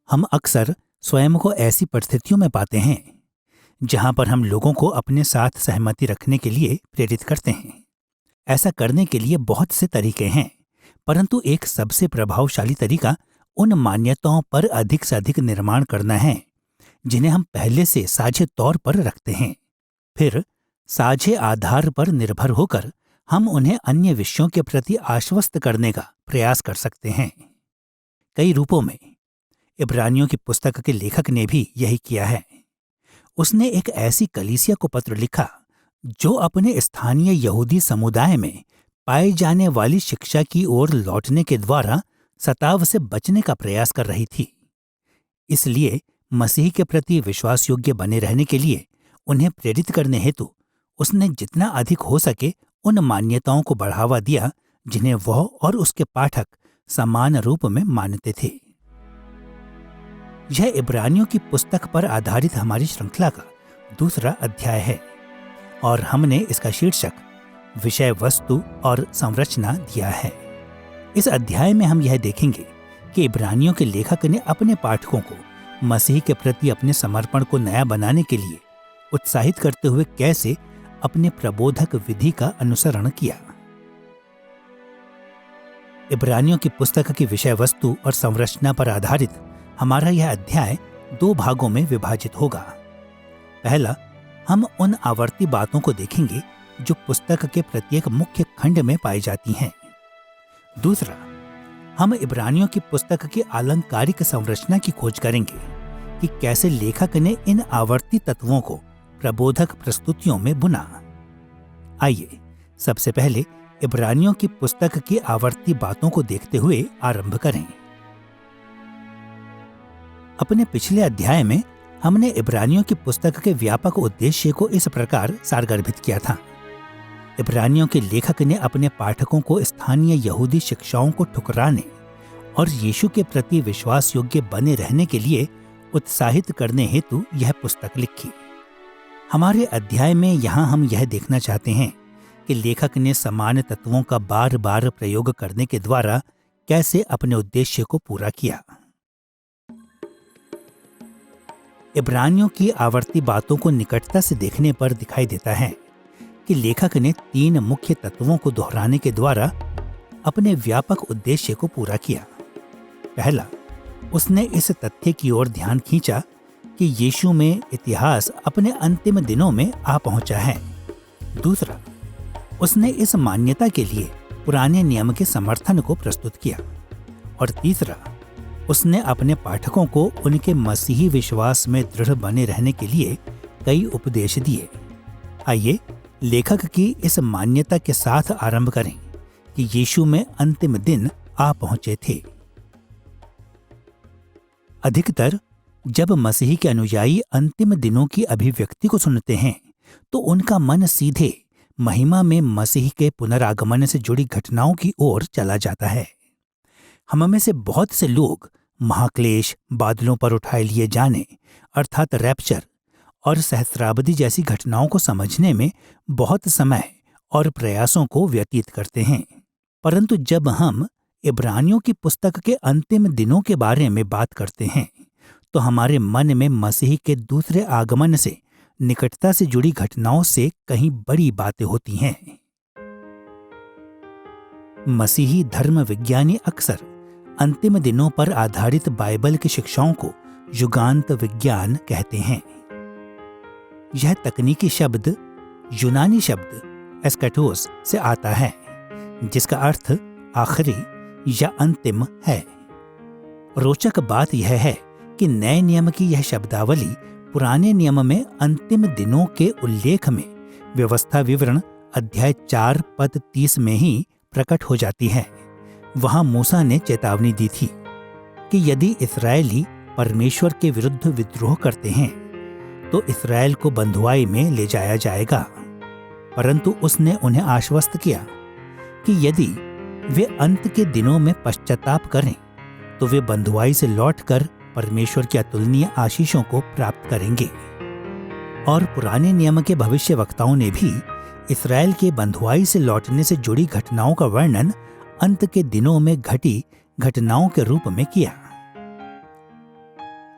हम अक्सर स्वयं को ऐसी परिस्थितियों में पाते हैं जहां पर हम लोगों को अपने साथ सहमति रखने के लिए प्रेरित करते हैं। ऐसा करने के लिए बहुत से तरीके हैं, परंतु एक सबसे प्रभावशाली तरीका उन मान्यताओं पर अधिक से अधिक निर्माण करना है जिन्हें हम पहले से साझे तौर पर रखते हैं। फिर साझे आधार पर निर्भर होकर हम उन्हें अन्य विषयों के प्रति आश्वस्त करने का प्रयास कर सकते हैं। कई रूपों में इब्रानियों की पुस्तक के लेखक ने भी यही किया है। उसने एक ऐसी कलीसिया को पत्र लिखा जो अपने स्थानीय यहूदी समुदाय में पाए जाने वाली शिक्षा की ओर लौटने के द्वारा सताव से बचने का प्रयास कर रही थी। इसलिए मसीह के प्रति विश्वास योग्य बने रहने के लिए उन्हें प्रेरित करने हेतु उसने जितना अधिक हो सके उन मान्यताओं को बढ़ावा दिया जिन्हें वह और उसके पाठक समान रूप में मानते थे। यह इब्रानियों की पुस्तक पर आधारित हमारी श्रृंखला का दूसरा अध्याय है और हमने इसका शीर्षक विषय वस्तु और संरचना दिया है। इस अध्याय में हम यह देखेंगे कि इब्रानियों के लेखक ने अपने पाठकों को मसीह के प्रति अपने समर्पण को नया बनाने के लिए उत्साहित करते हुए कैसे अपने प्रबोधक विधि का अनुसरण किया। इब्रानियों की पुस्तक की विषय वस्तु और संरचना पर आधारित हमारा यह अध्याय 2 भागों में विभाजित होगा। पहला, हम उन आवर्ती बातों को देखेंगे जो पुस्तक के प्रत्येक मुख्य खंड में पाई जाती हैं। दूसरा, हम इब्रानियों की पुस्तक की आलंकारिक संरचना की खोज करेंगे कि कैसे लेखक ने इन आवर्ती तत्वों को प्रबोधक प्रस्तुतियों में बुना। आइए सबसे पहले इब्रानियों की पुस्तक की आवर्ती बातों को देखते हुए आरंभ करें। अपने पिछले अध्याय में हमने इब्रानियों की पुस्तक के व्यापक उद्देश्य को इस प्रकार सारगर्भित किया था। इब्रानियों के लेखक ने अपने पाठकों को स्थानीय यहूदी शिक्षाओं को ठुकराने और यीशु के प्रति विश्वास योग्य बने रहने के लिए उत्साहित करने हेतु यह पुस्तक लिखी। हमारे अध्याय में यहाँ हम यह देखना चाहते हैं कि लेखक ने समान तत्वों का बार बार प्रयोग करने के द्वारा कैसे अपने उद्देश्य को पूरा किया। इब्रानियों की आवर्ती बातों को निकटता से देखने पर दिखाई देता है कि लेखक ने 3 मुख्य तत्वों को दोहराने के द्वारा अपने व्यापक उद्देश्य को पूरा किया। पहला, उसने इस तथ्य की ओर ध्यान खींचा कि यीशु में इतिहास अपने अंतिम दिनों में आ पहुंचा है। दूसरा, उसने इस मान्यता के लिए पुराने नियम के समर्थन को प्रस्तुत किया। और तीसरा, उसने अपने पाठकों को उनके मसीही विश्वास में दृढ़ बने रहने के लिए कई उपदेश दिए। आइए लेखक की इस मान्यता के साथ आरंभ करें कि यीशु में अंतिम दिन आ पहुंचे थे। अधिकतर जब मसीह के अनुयायी अंतिम दिनों की अभिव्यक्ति को सुनते हैं तो उनका मन सीधे महिमा में मसीह के पुनरागमन से जुड़ी घटनाओं की ओर चला जाता है। हम में से बहुत से लोग महाक्लेश, बादलों पर उठाए लिए जाने अर्थात रैप्चर और सहस्राब्दी जैसी घटनाओं को समझने में बहुत समय और प्रयासों को व्यतीत करते हैं। परंतु जब हम इब्रानियों की पुस्तक के अंतिम दिनों के बारे में बात करते हैं तो हमारे मन में मसीह के दूसरे आगमन से निकटता से जुड़ी घटनाओं से कहीं बड़ी बातें होती हैं। मसीही धर्म विज्ञानी अक्सर अंतिम दिनों पर आधारित बाइबल की शिक्षाओं को युगांत विज्ञान कहते हैं। यह तकनीकी शब्द यूनानी शब्द एस्कैटोस से आता है, जिसका अर्थ आखिरी या अंतिम है। रोचक बात यह है कि नए नियम की यह शब्दावली पुराने नियम में अंतिम दिनों के उल्लेख में व्यवस्था विवरण अध्याय 4 पद 30 में ही प्रकट हो जाती है। वहां मूसा ने चेतावनी दी थी कि यदि इस्राएली परमेश्वर के विरुद्ध विद्रोह करते हैं तो इस्राएल को बंधुआई में ले जाया जाएगा। परंतु उसने उन्हें आश्वस्त किया कि यदि वे अंत के दिनों में पश्चाताप करें तो वे बंधुआई से लौटकर परमेश्वर की अतुलनीय आशीषों को प्राप्त करेंगे। और पुराने नियम के भविष्यवक्ताओं ने भी इस्राएल के बंधुआई से लौटने से जुड़ी घटनाओं का वर्णन अंत के दिनों में घटी घटनाओं के रूप में किया।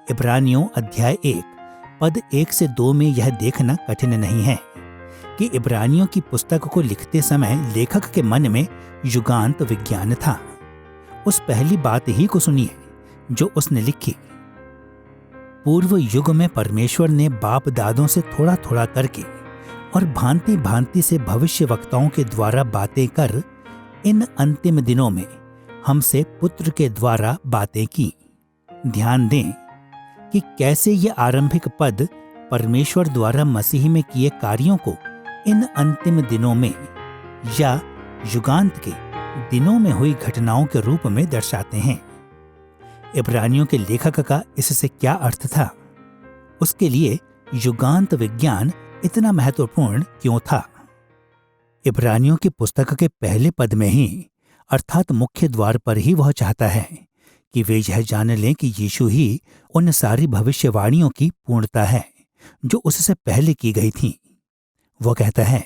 इब्रानियों अध्याय 1 पद 1 से 2 में यह देखना कठिन नहीं है कि इब्रानियों की पुस्तक को लिखते समय लेखक के मन में युगांत विज्ञान था। उस पहली बात ही को सुनिए जो उसने लिखी। पूर्व युग में परमेश्वर ने बाप दादों से थोड़ा थोड़ा करके और भांति भांति से भविष्य वक्ताओं के द्वारा बातें कर इन अंतिम दिनों में हमसे पुत्र के द्वारा बातें की। ध्यान दें कि कैसे ये आरंभिक पद परमेश्वर द्वारा मसीह में किए कार्यों को इन अंतिम दिनों में या युगांत के दिनों में हुई घटनाओं के रूप में दर्शाते हैं। इब्रानियों के लेखक का इससे क्या अर्थ था? उसके लिए युगांत विज्ञान इतना महत्वपूर्ण क्यों था? इब्रानियों की पुस्तक के पहले पद में ही अर्थात मुख्य द्वार पर ही वह चाहता है कि वे यह जान लें कि यीशु ही उन सारी भविष्यवाणियों की पूर्णता है जो उससे पहले की गई थीं। वह कहता है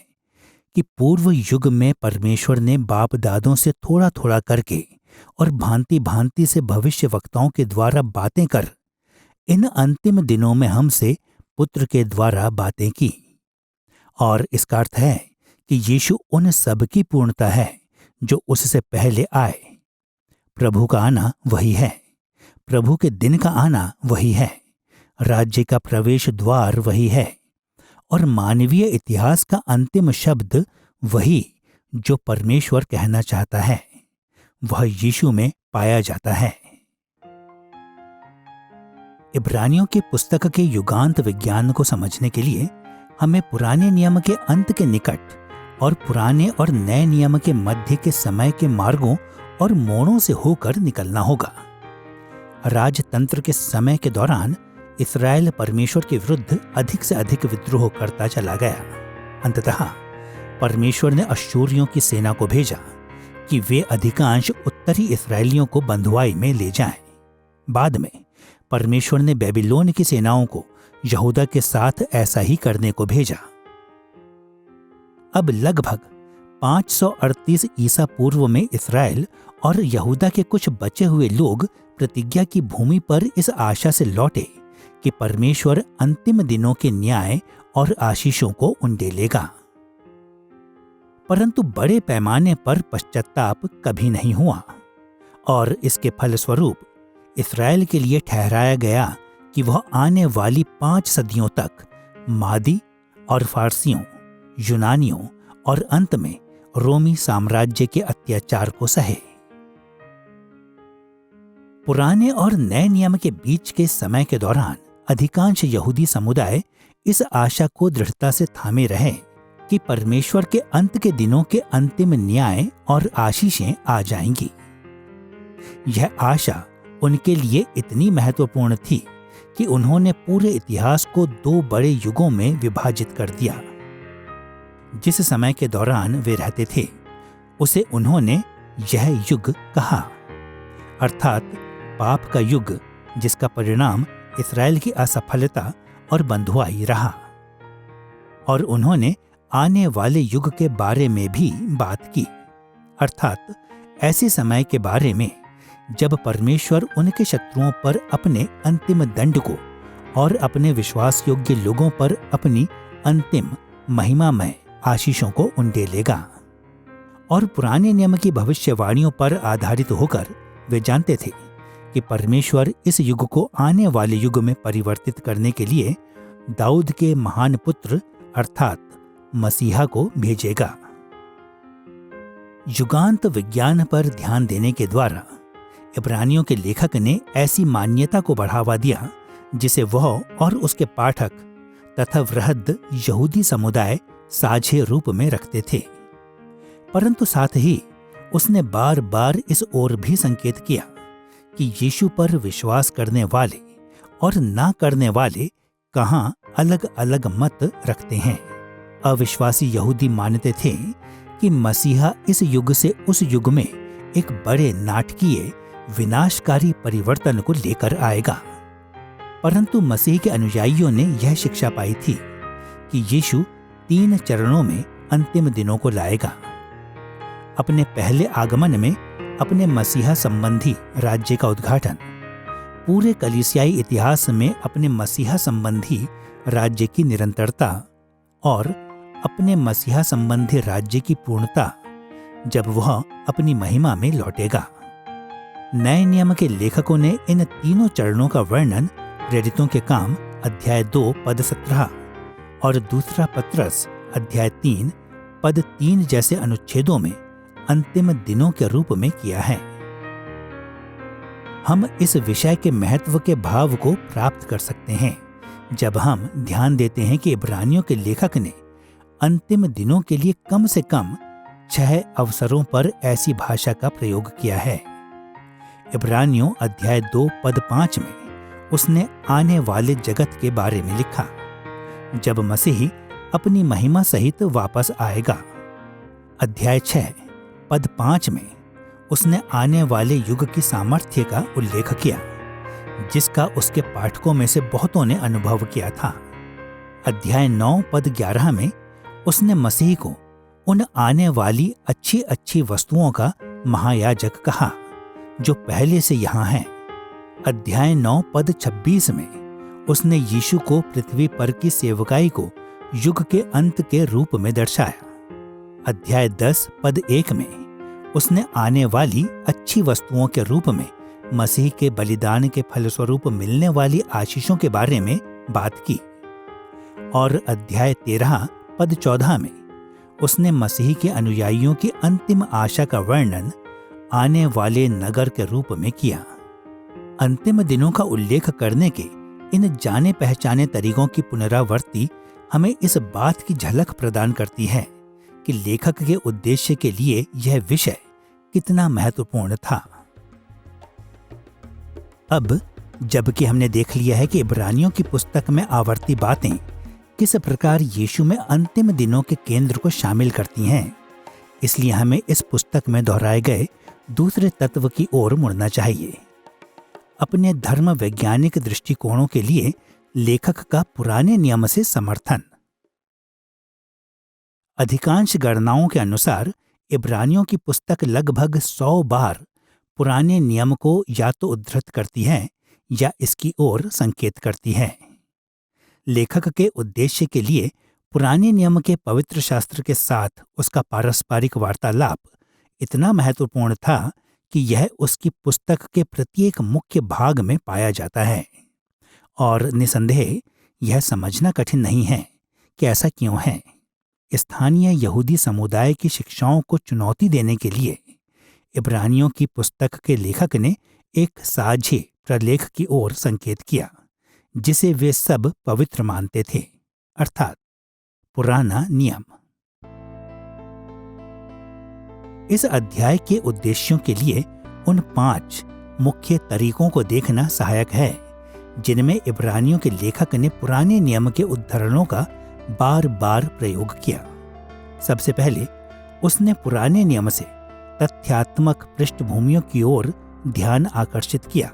कि पूर्व युग में परमेश्वर ने बाप दादों से थोड़ा थोड़ा करके और भांति भांति से भविष्य वक्ताओं के द्वारा बातें कर इन अंतिम दिनों में हमसे पुत्र के द्वारा बातें की। और इसका अर्थ है कि यीशु उन सब की पूर्णता है जो उससे पहले आए। प्रभु का आना वही है, प्रभु के दिन का आना वही है, राज्य का प्रवेश द्वार वही है और मानवीय इतिहास का अंतिम शब्द वही जो परमेश्वर कहना चाहता है वह यीशु में पाया जाता है। इब्रानियों की पुस्तक के युगांत विज्ञान को समझने के लिए हमें पुराने नियम के अंत के निकट और पुराने और नए नियम के मध्य के समय के मार्गों और मोड़ों से होकर निकलना होगा। राजतंत्र के समय के दौरान इस्राएल परमेश्वर के विरुद्ध अधिक से अधिक विद्रोह करता चला गया। अंततः परमेश्वर ने अश्शूरियों की सेना को भेजा कि वे अधिकांश उत्तरी इस्राएलियों को बंधुआई में ले जाएं। बाद में परमेश्वर ने बेबीलोन की सेनाओं को यहूदा के साथ ऐसा ही करने को भेजा। अब लगभग 538 ईसा पूर्व में इस्राएल और यहूदा के कुछ बचे हुए लोग प्रतिज्ञा की भूमि पर इस आशा से लौटे कि परमेश्वर अंतिम दिनों के न्याय और आशीषों को उंडेलेगा। परंतु बड़े पैमाने पर पश्चाताप कभी नहीं हुआ और इसके फलस्वरूप इस्राएल के लिए ठहराया गया कि वह आने वाली 5 सदियों तक मादी और फारसियों, यूनानियों और अंत में रोमी साम्राज्य के अत्याचार को सहे। पुराने और नए नियम के बीच के समय के दौरान अधिकांश यहूदी समुदाय इस आशा को दृढ़ता से थामे रहे कि परमेश्वर के अंत के दिनों के अंतिम न्याय और आशीषें आ जाएंगी। यह आशा उनके लिए इतनी महत्वपूर्ण थी कि उन्होंने पूरे इतिहास को 2 बड़े युगों में विभाजित कर दिया। जिस समय के दौरान वे रहते थे उसे उन्होंने यह युग कहा, अर्थात पाप का युग, जिसका परिणाम इस्राएल की असफलता और बंधुआई रहा। और उन्होंने आने वाले युग के बारे में भी बात की, अर्थात ऐसे समय के बारे में जब परमेश्वर उनके शत्रुओं पर अपने अंतिम दंड को और अपने विश्वास योग्य लोगों पर अपनी अंतिम महिमामय आशीषों को उंडेलेगा। और पुराने नियम की भविष्यवाणियों पर आधारित होकर वे जानते थे कि परमेश्वर इस युग को आने वाले युग में परिवर्तित करने के लिए दाऊद के महान पुत्र अर्थात मसीहा को भेजेगा। युगांत विज्ञान पर ध्यान देने के द्वारा इब्रानियों के लेखक ने ऐसी मान्यता को बढ़ावा दिया जिसे वह और उसके पाठक तथा वृहद यहूदी समुदाय साझे रूप में रखते थे। परंतु साथ ही उसने बार बार इस ओर भी संकेत किया कि यीशु पर विश्वास करने वाले और ना करने वाले कहाँ अलग अलग मत रखते हैं। अविश्वासी यहूदी मानते थे कि मसीहा इस युग से उस युग में एक बड़े नाटकीय विनाशकारी परिवर्तन को लेकर आएगा। परंतु मसीह के अनुयायियों ने यह शिक्षा पाई थी कि यीशु 3 चरणों में अंतिम दिनों को लाएगा। अपने पहले आगमन में अपने मसीहा संबंधी राज्य का उद्घाटन, पूरे कलीसियाई इतिहास में अपने मसीहा संबंधी राज्य की निरंतरता और अपने मसीहा संबंधी राज्य की पूर्णता जब वह अपनी महिमा में लौटेगा। नए नियम के लेखकों ने इन तीनों चरणों का वर्णन प्रेरितों के काम अध्याय 2 पद 17 और दूसरा पत्रस अध्याय 3 पद 3 जैसे अनुच्छेदों में अंतिम दिनों के रूप में किया है। हम इस विषय के महत्व के भाव को प्राप्त कर सकते हैं जब हम ध्यान देते हैं कि इब्रानियों के लेखक ने अंतिम दिनों के लिए कम से कम 6 अवसरों पर ऐसी भाषा का प्रयोग किया है। इब्रानियों अध्याय 2 पद 5 में उसने आने वाले जगत के बारे में लिखा, जब मसीह अपनी महिमा सहित वापस आएगा। अध्याय 6 पद 5 में उसने आने वाले युग की सामर्थ्य का उल्लेख किया, जिसका उसके पाठकों में से बहुतों ने अनुभव किया था। अध्याय 9 पद 11 में उसने मसीह को उन आने वाली अच्छी अच्छी वस्तुओं का महायाजक कहा जो पहले से यहाँ हैं। अध्याय 9 पद 26 में उसने यीशु को पृथ्वी पर की सेवकाई को युग के अंत के रूप में दर्शाया। अध्याय 10 पद 1 में उसने आने वाली अच्छी वस्तुओं के रूप में मसीह के बलिदान के फलस्वरूप मिलने वाली आशीषों के बारे में बात की। और अध्याय 13 पद 14 में उसने मसीह के अनुयायियों की अंतिम आशा का वर्णन आने वाले नगर के रूप में किया। अंतिम दिनों का उल्लेख करने के इन जाने पहचाने तरीकों की पुनरावृत्ति हमें इस बात की झलक प्रदान करती है कि लेखक के उद्देश्य के लिए यह विषय कितना महत्वपूर्ण था। अब जबकि हमने देख लिया है कि इब्रानियों की पुस्तक में आवर्ती बातें किस प्रकार यीशु में अंतिम दिनों के केंद्र को शामिल करती हैं, इसलिए हमें इस पुस्तक में दोहराए गए दूसरे तत्व की ओर मुड़ना चाहिए। अपने धर्म वैज्ञानिक दृष्टिकोणों के लिए लेखक का पुराने नियम से समर्थन। अधिकांश गणनाओं के अनुसार इब्रानियों की पुस्तक लगभग 100 बार पुराने नियम को या तो उद्धृत करती है या इसकी ओर संकेत करती है। लेखक के उद्देश्य के लिए पुराने नियम के पवित्र शास्त्र के साथ उसका पारस्परिक वार्तालाप इतना महत्वपूर्ण था कि यह उसकी पुस्तक के प्रत्येक मुख्य भाग में पाया जाता है। और निसंदेह यह समझना कठिन नहीं है कि ऐसा क्यों है। स्थानीय यहूदी समुदाय की शिक्षाओं को चुनौती देने के लिए इब्रानियों की पुस्तक के लेखक ने एक साझे प्रलेख की ओर संकेत किया जिसे वे सब पवित्र मानते थे, अर्थात पुराना नियम। इस अध्याय के उद्देश्यों के लिए उन 5 मुख्य तरीकों को देखना सहायक है जिनमें इब्रानियों के लेखक ने पुराने नियम के उद्धरणों का बार बार प्रयोग किया। सबसे पहले उसने पुराने नियम से तथ्यात्मक पृष्ठभूमियों की ओर ध्यान आकर्षित किया।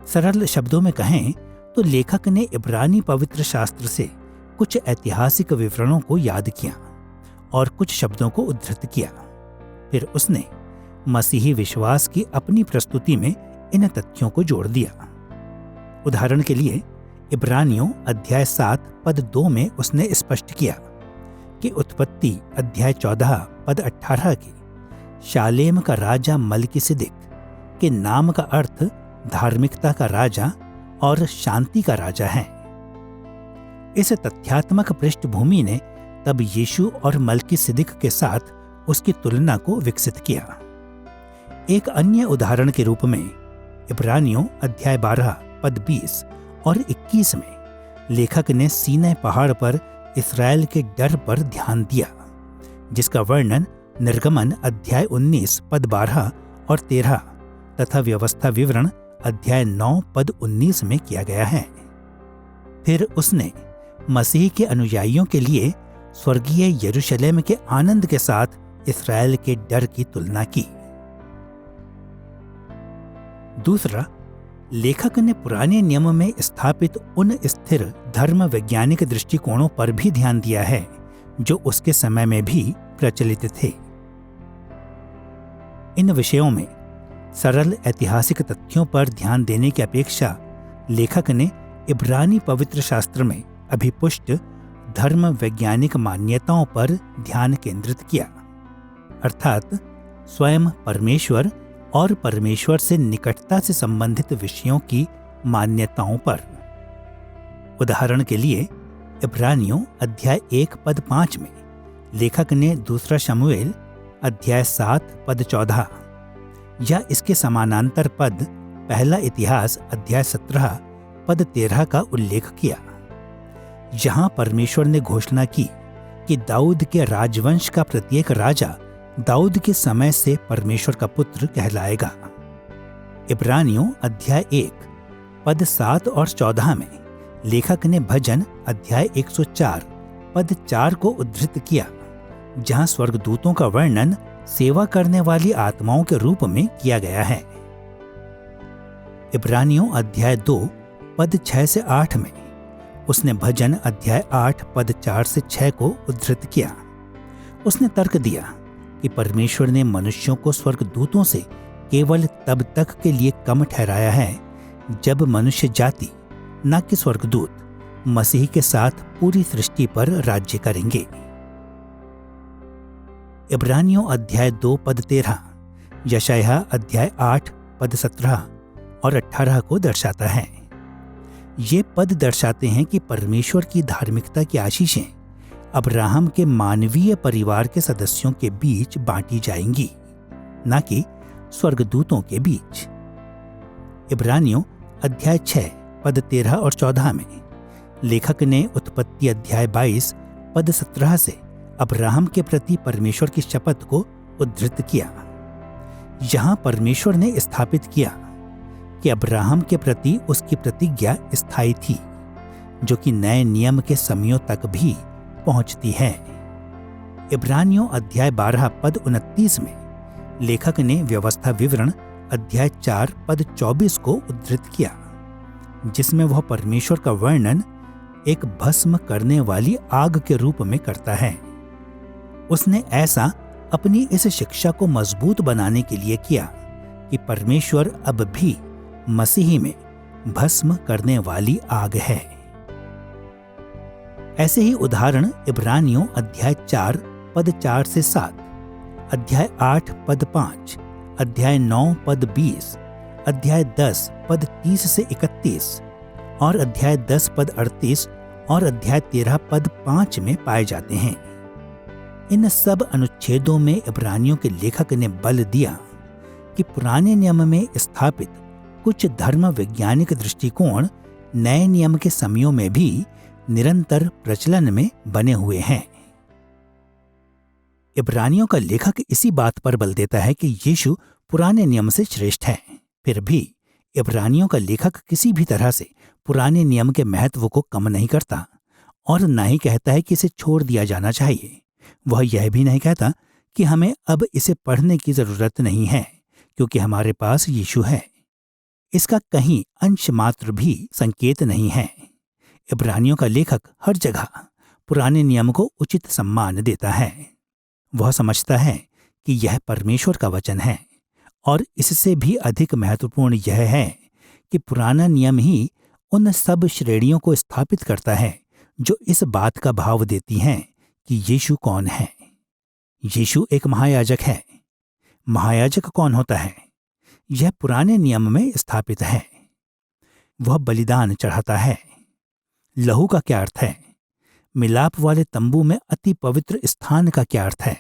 सरल शब्दों में कहें तो लेखक ने इब्रानी पवित्र शास्त्र से कुछ ऐतिहासिक विवरणों को याद किया और कुछ शब्दों को उद्धृत किया। फिर उसने मसीही विश्वास की अपनी प्रस्तुति में इन तथ्यों को जोड़ दिया। उदाहरण के लिए इब्रानियों अध्याय 7 पद 2 में उसने स्पष्ट किया कि उत्पत्ति अध्याय 14 पद 18 के शालेम का राजा मलकीसिदक के नाम का अर्थ धार्मिकता का राजा और शांति का राजा है। इस तथ्यात्मक पृष्ठभूमि ने तब यीशु और मलकीसिदक के साथ उसकी तुलना को विकसित किया। एक अन्य उदाहरण के रूप में इब्रानियों अध्याय 12 पद 20 और 21 में लेखक ने सीनै पहाड़ पर इस्राएल के डर पर ध्यान दिया, जिसका वर्णन निर्गमन अध्याय 19 पद 12 और 13 तथा व्यवस्था विवरण अध्याय 9 पद 19 में किया गया है। फिर उसने मसीह के अनुयायियों के लिए स्वर्गीय यरूशलेम के आनंद के साथ इस्राएल के डर की तुलना की। दूसरा, लेखक ने पुराने नियम में स्थापित उन स्थिर धर्म वैज्ञानिक दृष्टिकोणों पर भी ध्यान दिया है जो उसके समय में भी प्रचलित थे। इन विषयों में सरल ऐतिहासिक तथ्यों पर ध्यान देने की अपेक्षा लेखक ने इब्रानी पवित्र शास्त्र में अभिपुष्ट धर्म वैज्ञानिक मान्यताओं पर ध्यान केंद्रित किया, अर्थात स्वयं परमेश्वर और परमेश्वर से निकटता से संबंधित विषयों की मान्यताओं पर। उदाहरण के लिए इब्रानियों अध्याय 1 पद 5 में लेखक ने दूसरा शमूएल अध्याय 7 पद 14 या इसके समानांतर पद पहला इतिहास अध्याय 17 पद 13 का उल्लेख किया, जहां परमेश्वर ने घोषणा की कि दाऊद के राजवंश का प्रत्येक राजा दाऊद के समय से परमेश्वर का पुत्र कहलाएगा। इब्रानियों अध्याय 1 पद 7 और 14 में लेखक ने भजन अध्याय 104 पद 4 को उद्धृत किया, जहां स्वर्गदूतों का वर्णन सेवा करने वाली आत्माओं के रूप में किया गया है। इब्रानियों अध्याय 2 पद 6 से 8 में उसने भजन अध्याय 8 पद 4 से 6 को उद्धृत किया। उसने तर्क दिया कि परमेश्वर ने मनुष्यों को स्वर्गदूतों से केवल तब तक के लिए कम ठहराया है जब मनुष्य जाति, न कि स्वर्गदूत, मसीह के साथ पूरी सृष्टि पर राज्य करेंगे। इब्रानियों अध्याय 2 पद 13 यशायाह अध्याय 8 पद 17 और 18 को दर्शाता है। ये पद दर्शाते हैं कि परमेश्वर की धार्मिकता की आशीषें अब्राहम के मानवीय परिवार के सदस्यों के बीच बांटी जाएंगी, न कि स्वर्गदूतों के बीच। इब्रानियों अध्याय 6 पद 13 और 14 में लेखक ने उत्पत्ति अध्याय 22 पद 17 से अब्राहम के प्रति परमेश्वर की शपथ को उद्धृत किया। यहां परमेश्वर ने स्थापित किया कि अब्राहम के प्रति उसकी प्रतिज्ञा स्थायी थी, जो कि नए नियम के समयों तक भी पहुंचती है। इब्रानियों अध्याय 12 पद 29 में लेखक ने व्यवस्था विवरण अध्याय 4 पद 24 को उद्धृत किया, जिसमें वह परमेश्वर का वर्णन एक भस्म करने वाली आग के रूप में करता है। उसने ऐसा अपनी इस शिक्षा को मजबूत बनाने के लिए किया कि परमेश्वर अब भी मसीह में भस्म करने वाली आग है। ऐसे ही उदाहरण इब्रानियों अध्याय 4 पद 4 से 7, अध्याय 8 पद 5, अध्याय 9 पद 20, अध्याय 10 पद 30 से 31 और अध्याय 10 पद 38 और अध्याय 13 पद 5 में पाए जाते हैं। इन सब अनुच्छेदों में इब्रानियों के लेखक ने बल दिया कि पुराने नियम में स्थापित कुछ धर्म वैज्ञानिक दृष्टिकोण नए नियम के समयों में भी निरंतर प्रचलन में बने हुए हैं। इब्रानियों का लेखक इसी बात पर बल देता है कि यीशु पुराने नियम से श्रेष्ठ है। फिर भी इब्रानियों का लेखक किसी भी तरह से पुराने नियम के महत्व को कम नहीं करता और न ही कहता है कि इसे छोड़ दिया जाना चाहिए। वह यह भी नहीं कहता कि हमें अब इसे पढ़ने की जरूरत नहीं है क्योंकि हमारे पास यीशु है। इसका कहीं अंश मात्र भी संकेत नहीं है। इब्रानियों का लेखक हर जगह पुराने नियम को उचित सम्मान देता है। वह समझता है कि यह परमेश्वर का वचन है और इससे भी अधिक महत्वपूर्ण यह है कि पुराना नियम ही उन सब श्रेणियों को स्थापित करता है जो इस बात का भाव देती हैं कि यीशु कौन है। यीशु एक महायाजक है। महायाजक कौन होता है? यह पुराने नियम में स्थापित है। वह बलिदान चढ़ाता है। लहू का क्या अर्थ है? मिलाप वाले तंबू में अति पवित्र स्थान का क्या अर्थ है?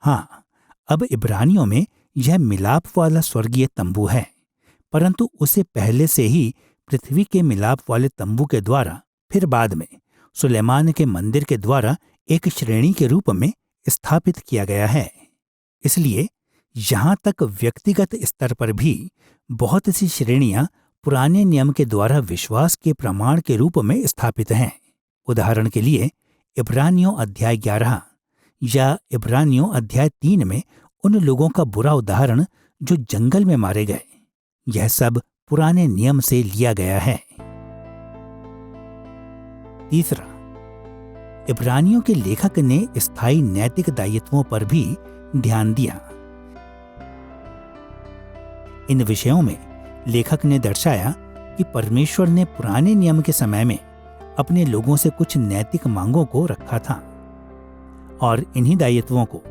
हाँ, अब इब्रानियों में यह मिलाप वाला स्वर्गीय तंबू है, परंतु उसे पहले से ही पृथ्वी के मिलाप वाले तंबू के द्वारा फिर बाद में सुलेमान के मंदिर के द्वारा एक श्रेणी के रूप में स्थापित किया गया है। इसलिए यहां तक व्यक्तिगत स्तर पर भी बहुत सी श्रेणियां पुराने नियम के द्वारा विश्वास के प्रमाण के रूप में स्थापित हैं। उदाहरण के लिए इब्रानियों अध्याय 11 या इब्रानियों अध्याय 3 में उन लोगों का बुरा उदाहरण जो जंगल में मारे गए, यह सब पुराने नियम से लिया गया है। तीसरा, इब्रानियों के लेखक ने स्थायी नैतिक दायित्वों पर भी ध्यान दिया। इन विषयों में लेखक ने दर्शाया कि परमेश्वर ने पुराने नियम के समय में अपने लोगों से कुछ नैतिक मांगों को रखा था और इन्हीं दायित्वों को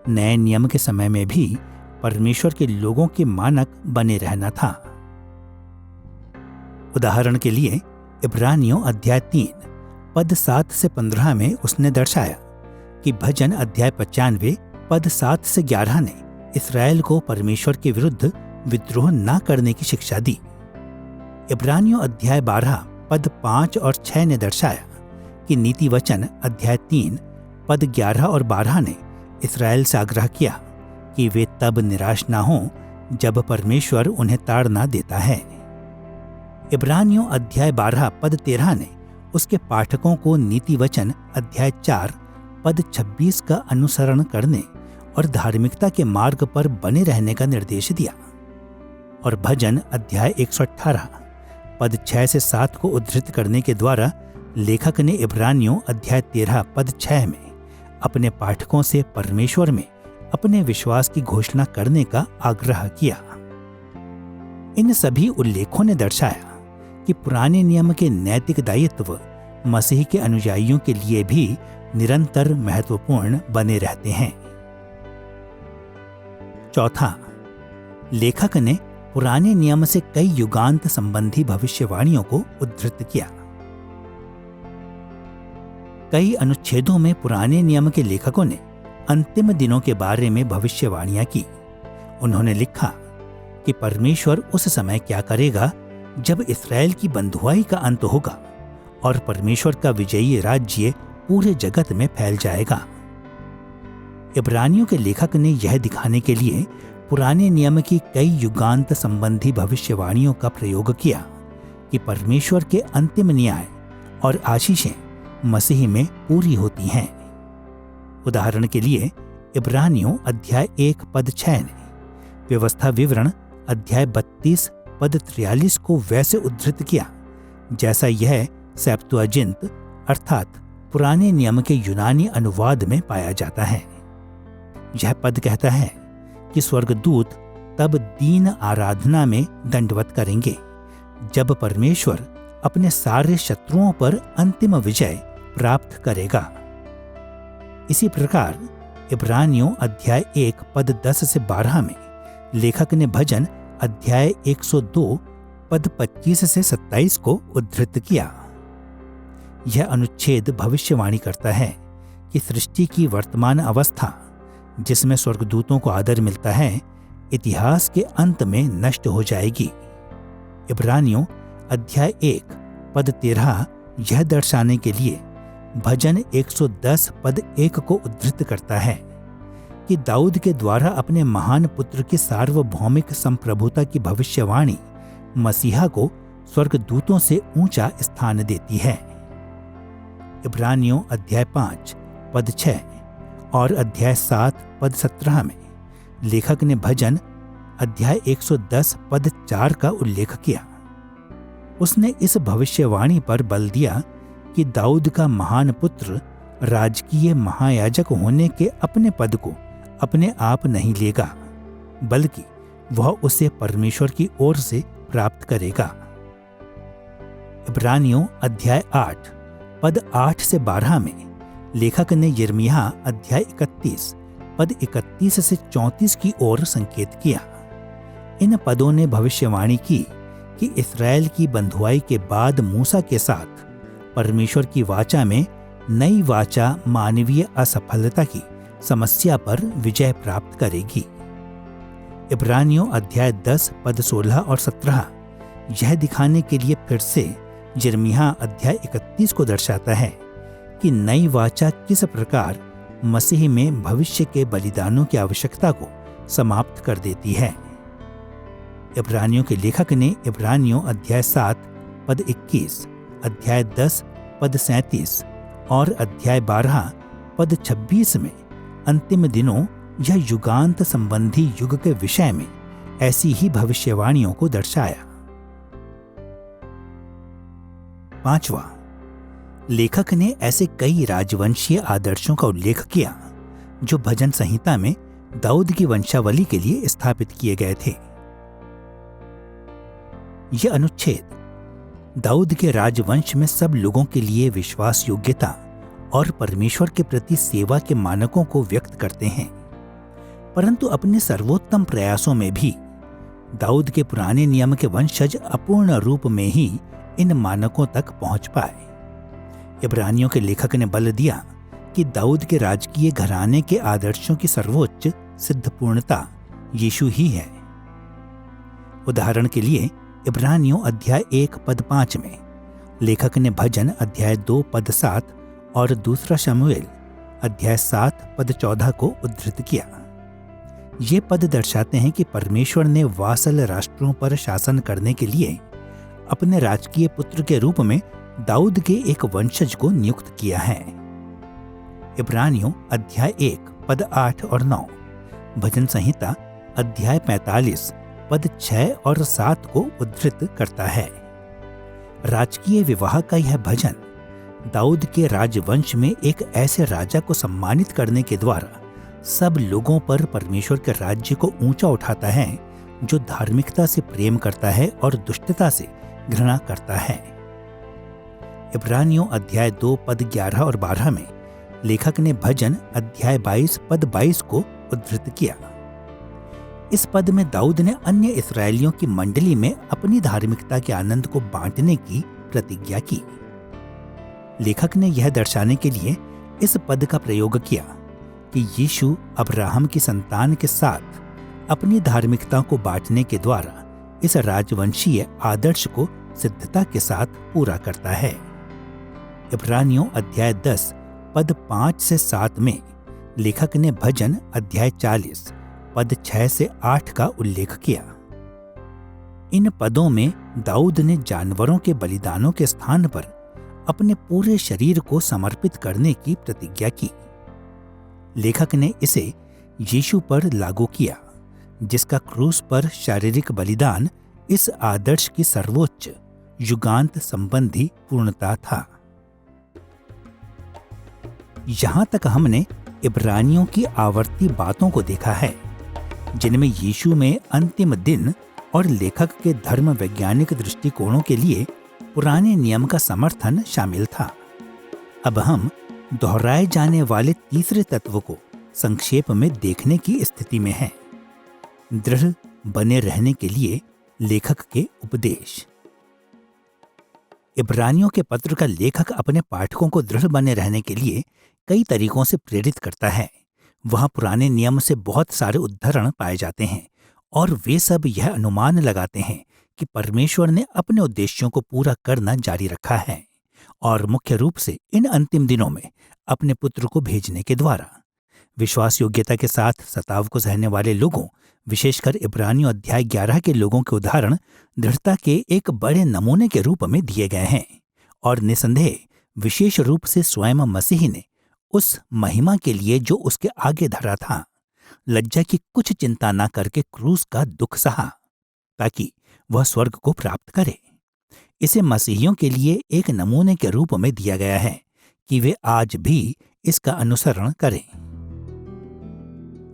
नए नियम के समय में भी परमेश्वर के लोगों के मानक बने रहना था। उदाहरण के लिए इब्रानियों अध्याय 3 पद 7 से 15 में उसने दर्शाया कि भजन अध्याय 95 पद 7 से 11 ने इस्राएल को परमेश्वर के विरुद्ध विद्रोह न करने की शिक्षा दी। इब्रानियों अध्याय 12 पद 5 और 6 ने दर्शाया कि नीति वचन अध्याय 3 पद 11 और 12 ने इस्राएल से आग्रह किया कि वे तब निराश ना हों जब परमेश्वर उन्हें ताड़ना देता है। इब्रानियों अध्याय 12 पद 13 ने उसके पाठकों को नीति वचन अध्याय 4 पद 26 का अनुसरण करने और धार्मिकता के मार्ग पर बने रहने का निर्देश दिया। और भजन अध्याय 118 पद 6 से 7 को उद्धृत करने के द्वारा लेखक ने इब्रानियों अध्याय 13 पद 6 में अपने पाठकों से परमेश्वर में अपने विश्वास की घोषणा करने का आग्रह किया। इन सभी उल्लेखों ने दर्शाया कि पुराने नियम के नैतिक दायित्व मसीह के अनुयायियों के लिए भी निरंतर महत्वपूर्ण बने रहते हैं। चौथा, लेखक ने पुराने नियम से कई युगांत संबंधी भविष्यवाणियों को उद्धृत किया। कई अनुच्छेदों में पुराने नियम के लेखकों ने अंतिम दिनों के बारे में भविष्यवाणियां की। उन्होंने लिखा कि परमेश्वर उस समय क्या करेगा जब इस्राएल की बंधुआई का अंत होगा और परमेश्वर का विजयी राज्य पूरे जगत में फैल जाएगा। इब्रानियों के लेखक ने यह दिखाने के लिए पुराने नियम की कई युगांत संबंधी भविष्यवाणियों का प्रयोग किया कि परमेश्वर के अंतिम न्याय और आशीषें मसीह में पूरी होती हैं। उदाहरण के लिए इब्रानियों अध्याय 1 पद 6 ने व्यवस्था विवरण अध्याय 32 पद 43 को वैसे उद्धृत किया जैसा यह सेप्तुअजिंत अर्थात पुराने नियम के यूनानी अनुवाद में पाया जाता है। यह पद कहता है कि स्वर्गदूत तब दीन आराधना में दंडवत करेंगे जब परमेश्वर अपने सारे शत्रुओं पर अंतिम विजय प्राप्त करेगा। इसी प्रकार इब्रानियों अध्याय 1 पद 10 से 12 में लेखक ने भजन अध्याय 102 पद 25 से 27 को उद्धृत किया। यह अनुच्छेद भविष्यवाणी करता है कि सृष्टि की वर्तमान अवस्था जिसमें स्वर्गदूतों को आदर मिलता है इतिहास के अंत में नष्ट हो जाएगी। इब्रानियों अध्याय 1 पद 13 यह दर्शाने के लिए भजन 110 पद 1 को उद्धृत करता है कि दाऊद के द्वारा अपने महान पुत्र की सार्वभौमिक संप्रभुता की भविष्यवाणी मसीहा को स्वर्गदूतों से ऊंचा स्थान देती है। इब्रानियों अध्याय 5 पद 6 और अध्याय 7 पद 17 में लेखक ने भजन अध्याय 110 पद 4 का उल्लेख किया। उसने इस भविष्यवाणी पर बल दिया कि दाऊद का महान पुत्र राजकीय महायाजक होने के अपने पद को अपने आप नहीं लेगा, बल्कि वह उसे परमेश्वर की ओर से प्राप्त करेगा। इब्रानियों अध्याय 8 पद 8 से 12 में लेखक ने यिर्मयाह अध्याय 31 पद 31 से 34 की ओर संकेत किया। इन पदों ने भविष्यवाणी की कि इस्राएल की बंधुआई के बाद मूसा के साथ परमेश्वर की वाचा में नई वाचा मानवीय असफलता की समस्या पर विजय प्राप्त करेगी। इब्रानियों अध्याय 10 पद 16 और 17 यह दिखाने के लिए फिर से यिर्मयाह अध्याय 31 को दर्शाता है कि नई वाचा किस प्रकार मसीह में भविष्य के बलिदानों की आवश्यकता को समाप्त कर देती है। इब्रानियों के लेखक ने इब्रानियों अध्याय 7 पद 21, अध्याय 10 पद 37 और अध्याय 12 पद 26 में अंतिम दिनों या युगांत संबंधी युग के विषय में ऐसी ही भविष्यवाणियों को दर्शाया। 5वां, लेखक ने ऐसे कई राजवंशीय आदर्शों का उल्लेख किया जो भजन संहिता में दाऊद की वंशावली के लिए स्थापित किए गए थे। यह अनुच्छेद दाऊद के राजवंश में सब लोगों के लिए विश्वास योग्यता और परमेश्वर के प्रति सेवा के मानकों को व्यक्त करते हैं, परंतु अपने सर्वोत्तम प्रयासों में भी दाऊद के पुराने नियम के वंशज अपूर्ण रूप में ही इन मानकों तक पहुंच पाए। इब्रानियों के लेखक ने बल दिया कि दाऊद के राजकीय घराने के आदर्शों की सर्वोच्च सिद्ध पूर्णता यीशु ही है। उदाहरण के लिए इब्रानियों अध्याय 1 पद 5 में लेखक ने भजन अध्याय 2 पद 7 और दूसरा शमूएल अध्याय 7 पद 14 को उद्धृत किया। ये पद दर्शाते हैं कि परमेश्वर ने वासल राष्ट्रों पर शासन करने के लिए अपने राजकीय पुत्र के रूप में दाऊद के एक वंशज को नियुक्त किया है। इब्रानियों अध्याय 1 पद 8 और 9, भजन संहिता अध्याय 45 पद 6 और 7 को उद्धृत करता है। राजकीय विवाह का यह भजन दाऊद के राजवंश में एक ऐसे राजा को सम्मानित करने के द्वारा सब लोगों पर परमेश्वर के राज्य को ऊंचा उठाता है, जो धार्मिकता से प्रेम करता है और दुष्टता से घृणा करता है। इब्रानियों अध्याय 2 पद 11 और 12 में लेखक ने भजन अध्याय 22 पद 22 को उद्धृत किया। इस पद में दाऊद ने अन्य इस्राएलियों की मंडली में अपनी धार्मिकता के आनंद को बांटने की प्रतिज्ञा की। लेखक ने यह दर्शाने के लिए इस पद का प्रयोग किया कि यीशु अब्राहम की संतान के साथ अपनी धार्मिकता को बांटने के द्वारा इस राजवंशीय आदर्श को सिद्धता के साथ पूरा करता है। इब्रानियों अध्याय 10 पद 5 से 7 में लेखक ने भजन अध्याय 40 पद 6 से 8 का उल्लेख किया। इन पदों में दाऊद ने जानवरों के बलिदानों के स्थान पर अपने पूरे शरीर को समर्पित करने की प्रतिज्ञा की। लेखक ने इसे यीशु पर लागू किया, जिसका क्रूस पर शारीरिक बलिदान इस आदर्श की सर्वोच्च युगांत संबंधी पूर्णता था। यहां तक हमने इब्रानियों की आवर्ती बातों को देखा है, जिनमें यीशु में अंतिम दिन और लेखक के धर्म वैज्ञानिक दृष्टिकोणों के लिए पुराने नियम का समर्थन शामिल था। अब हम दोहराए जाने वाले तीसरे तत्व को संक्षेप में देखने की स्थिति में हैं। दृढ़ बने रहने के लिए लेखक के उपदेश। इब्रानियों के पत्र का लेखक अपने पाठकों को दृढ़ बने रहने के लिए कई तरीकों से प्रेरित करता है। वहां पुराने नियम से बहुत सारे उद्धरण पाए जाते हैं और वे सब यह अनुमान लगाते हैं कि परमेश्वर ने अपने उद्देश्यों को पूरा करना जारी रखा है, और मुख्य रूप से इन अंतिम दिनों में अपने पुत्र को भेजने के द्वारा। विश्वास योग्यता के साथ सताव को सहने वाले लोगों, विशेषकर इब्रानियों अध्याय 11 के लोगों के उदाहरण दृढ़ता के एक बड़े नमूने के रूप में दिए गए हैं, और निसंदेह विशेष रूप से स्वयं मसीह ने उस महिमा के लिए जो उसके आगे धरा था, लज्जा की कुछ चिंता न करके क्रूस का दुख सहा ताकि वह स्वर्ग को प्राप्त करे। इसे मसीहियों के लिए एक नमूने के रूप में दिया गया है कि वे आज भी इसका अनुसरण करें।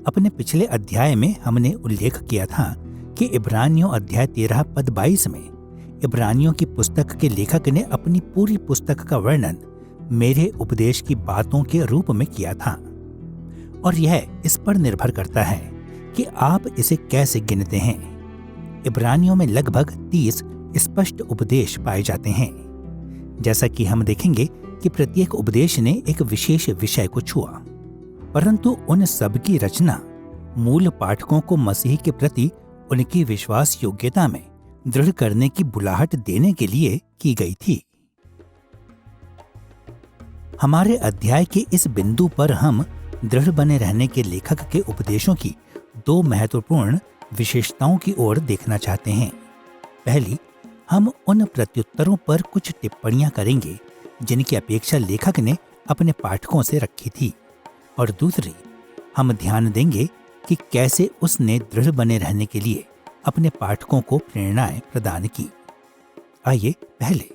अपने पिछले अध्याय में हमने उल्लेख किया था कि इब्रानियों अध्याय 13 पद 22 में इब्रानियों की पुस्तक के लेखक ने अपनी पूरी पुस्तक का वर्णन मेरे उपदेश की बातों के रूप में किया था, और यह इस पर निर्भर करता है कि आप इसे कैसे गिनते हैं। इब्रानियों में लगभग 30 स्पष्ट उपदेश पाए जाते हैं। जैसा कि हम देखेंगे कि प्रत्येक उपदेश ने एक विशेष विषय को छुआ, परंतु उन सब की रचना मूल पाठकों को मसीह के प्रति उनकी विश्वास योग्यता में दृढ़ करने की बुलाहट देने के लिए की गई थी। हमारे अध्याय के इस बिंदु पर हम दृढ़ बने रहने के लेखक के उपदेशों की 2 महत्वपूर्ण विशेषताओं की ओर देखना चाहते हैं। पहली, हम उन प्रत्युत्तरों पर कुछ टिप्पणियां करेंगे जिनकी अपेक्षा लेखक ने अपने पाठकों से रखी थी, और दूसरी, हम ध्यान देंगे कि कैसे उसने दृढ़ बने रहने के लिए अपने पाठकों को प्रेरणाएं प्रदान की। आइए पहले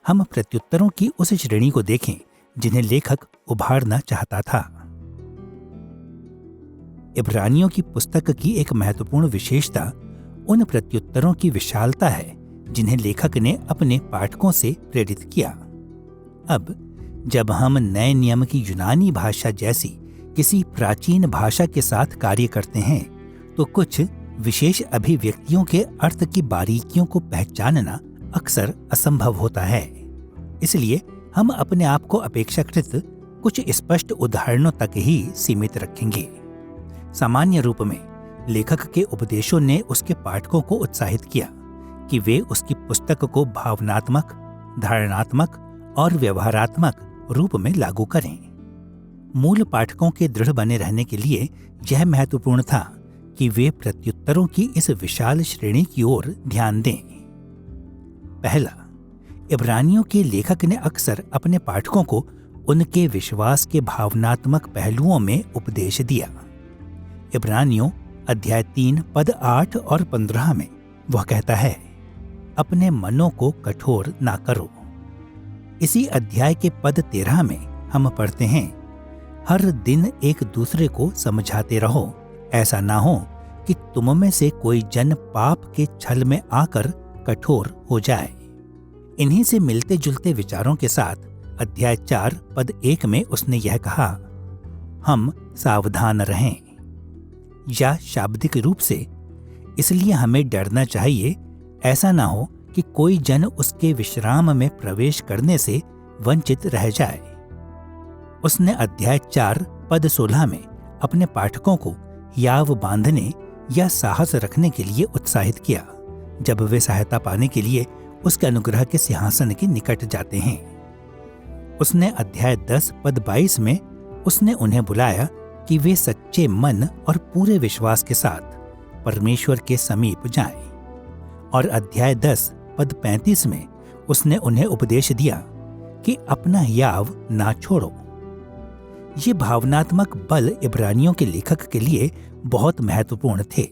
हम प्रत्युत्तरों की उस श्रेणी को देखें जिन्हें लेखक उभारना चाहता था। इब्रानियों की पुस्तक की एक महत्वपूर्ण विशेषता उन प्रत्युत्तरों की विशालता है जिन्हें लेखक ने अपने पाठकों से प्रेरित किया। अब जब हम नए नियम की यूनानी भाषा जैसी किसी प्राचीन भाषा के साथ कार्य करते हैं तो कुछ विशेष अभिव्यक्तियों के अर्थ की बारीकियों को पहचानना अक्सर असंभव होता है। इसलिए हम अपने आप को अपेक्षाकृत कुछ स्पष्ट उदाहरणों तक ही सीमित रखेंगे। सामान्य रूप में लेखक के उपदेशों ने उसके पाठकों को उत्साहित किया कि वे उसकी पुस्तक को भावनात्मक, धारणात्मक और व्यवहारात्मक रूप में लागू करें। मूल पाठकों के दृढ़ बने रहने के लिए यह महत्वपूर्ण था कि वे प्रत्युत्तरों की इस विशाल श्रेणी की ओर ध्यान दें। पहला, इब्रानियों के लेखक ने अक्सर अपने पाठकों को उनके विश्वास के भावनात्मक पहलुओं में उपदेश दिया। इब्रानियों अध्याय 3 पद 8 और 15 में वह कहता है, अपने मनों को कठोर ना करो। इसी अध्याय के पद 13 में हम पढ़ते हैं, हर दिन एक दूसरे को समझाते रहो, ऐसा ना हो कि तुम में से कोई जन पाप के छल में आकर कठोर हो जाए। इन्हीं से मिलते जुलते विचारों के साथ अध्याय 4 पद 1 में उसने यह कहा, हम सावधान रहें। या शाब्दिक रूप से, इसलिए हमें डरना चाहिए, ऐसा ना हो कि कोई जन उसके विश्राम में प्रवेश करने से वंचित रह जाए। उसने अध्याय 4 पद 16 में अपने पाठकों को याव बांधने या साहस रखने के लिए उत्साहित किया जब वे सहायता पाने के लिए उसके अनुग्रह के सिंहासन के निकट जाते हैं। उसने अध्याय 10 पद 22 में उसने उन्हें बुलाया कि वे सच्चे मन और पूरे विश्वास के साथ परमेश्वर के समीप जाएं। और अध्याय 10 पद 35 में उसने उन्हें उपदेश दिया कि अपना याव ना छोड़ो। ये भावनात्मक बल इब्रानियों के लेखक के लिए बहुत महत्वपूर्ण थे,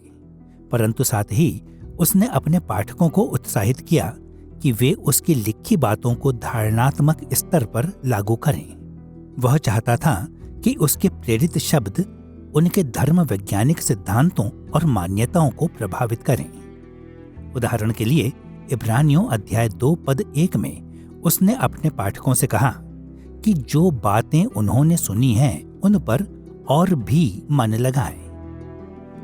परंतु साथ ही उसने अपने पाठकों को उत्साहित किया कि वे उसकी लिखी बातों को धारणात्मक स्तर पर लागू करें। वह चाहता था कि उसके प्रेरित शब्द उनके धर्म वैज्ञानिक सिद्धांतों और मान्यताओं को प्रभावित करें। उदाहरण के लिए इब्रानियों अध्याय 2 पद 1 में उसने अपने पाठकों से कहा कि जो बातें उन्होंने सुनी हैं उन पर और भी मन लगाएं।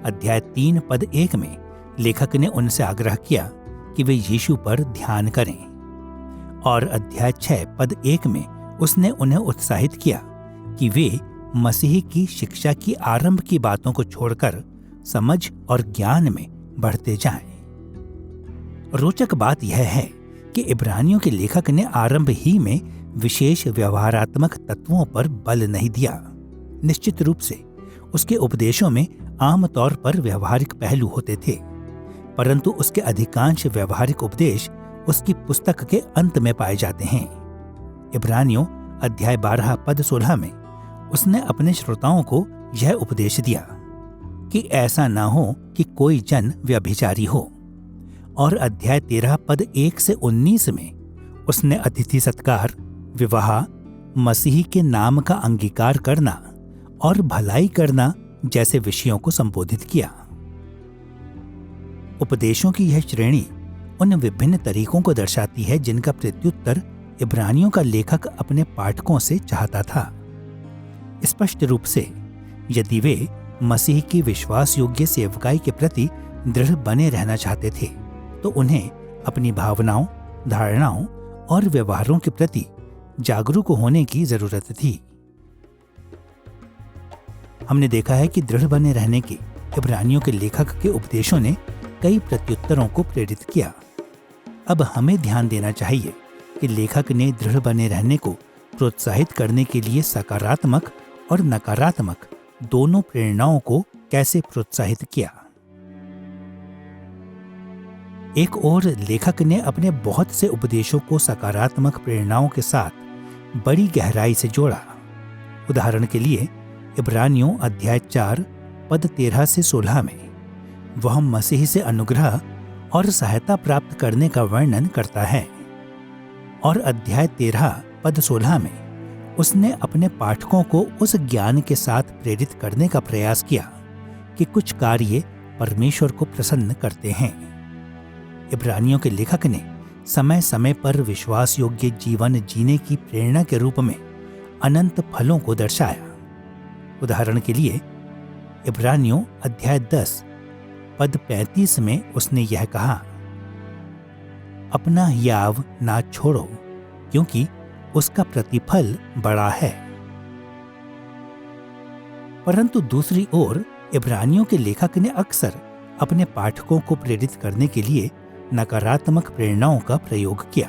अध्याय 3 पद 1 में लेखक ने उनसे आग्रह किया कि वे यीशु पर ध्यान करें। और अध्याय 6 पद 1 में उसने उन्हें उत्साहित किया कि वे मसीह की शिक्षा की आरंभ की बातों को छोड़कर समझ और ज्ञान में बढ़ते जाएं। रोचक बात यह है कि इब्रानियों के लेखक ने आरंभ ही में विशेष व्यवहारात्मक तत्वों पर बल नहीं दिया। निश्चित रूप से उसके उपदेशों में आमतौर पर व्यवहारिक पहलू होते थे, परंतु उसके अधिकांश व्यवहारिक उपदेश उसकी पुस्तक के अंत में पाए जाते हैं। इब्रानियों अध्याय 12 पद 16 में उसने अपने श्रोताओं को यह उपदेश दिया कि ऐसा ना हो कि कोई जन व्यभिचारी हो। और अध्याय 13 पद 1 से 19 में उसने अतिथि सत्कार, विवाह, मसीह के नाम का अंगीकार करना और भलाई करना जैसे विषयों को संबोधित किया। उपदेशों की यह श्रेणी उन विभिन्न तरीकों को दर्शाती है जिनका प्रत्युत्तर इब्रानियों का लेखक अपने पाठकों से चाहता था। स्पष्ट रूप से यदि वे मसीह की विश्वास योग्य सेवकाई के प्रति दृढ़ बने रहना चाहते थे तो उन्हें अपनी भावनाओं, धारणाओं और व्यवहारों के प्रति जागरूक होने की जरूरत थी। हमने देखा है कि दृढ़ बने रहने के इब्रानियों के लेखक के उपदेशों ने कई प्रत्युत्तरों को प्रेरित किया। अब हमें ध्यान देना चाहिए कि लेखक ने दृढ़ बने रहने को प्रोत्साहित करने के लिए सकारात्मक और नकारात्मक दोनों प्रेरणाओं को कैसे प्रोत्साहित किया। एक ओर लेखक ने अपने बहुत से उपदेशों को सकारात्मक प्रेरणाओं के साथ बड़ी गहराई से जोड़ा। उदाहरण के लिए इब्रानियों अध्याय 4 पद 13 से 16 में वह मसीह से अनुग्रह और सहायता प्राप्त करने का वर्णन करता है। और अध्याय 13 पद 16 में उसने अपने पाठकों को उस ज्ञान के साथ प्रेरित करने का प्रयास किया कि कुछ कार्य परमेश्वर को प्रसन्न करते हैं। इब्रानियों के लेखक ने समय समय पर विश्वास योग्य जीवन जीने की प्रेरणा के रूप में अनंत फलों को दर्शाया। उदाहरण के लिए इब्रानियों अध्याय 10 पद 35 में उसने यह कहा, अपना याव ना छोड़ो क्योंकि उसका प्रतिफल बड़ा है। परंतु दूसरी ओर इब्रानियों के लेखक ने अक्सर अपने पाठकों को प्रेरित करने के लिए नकारात्मक प्रेरणाओं का प्रयोग किया।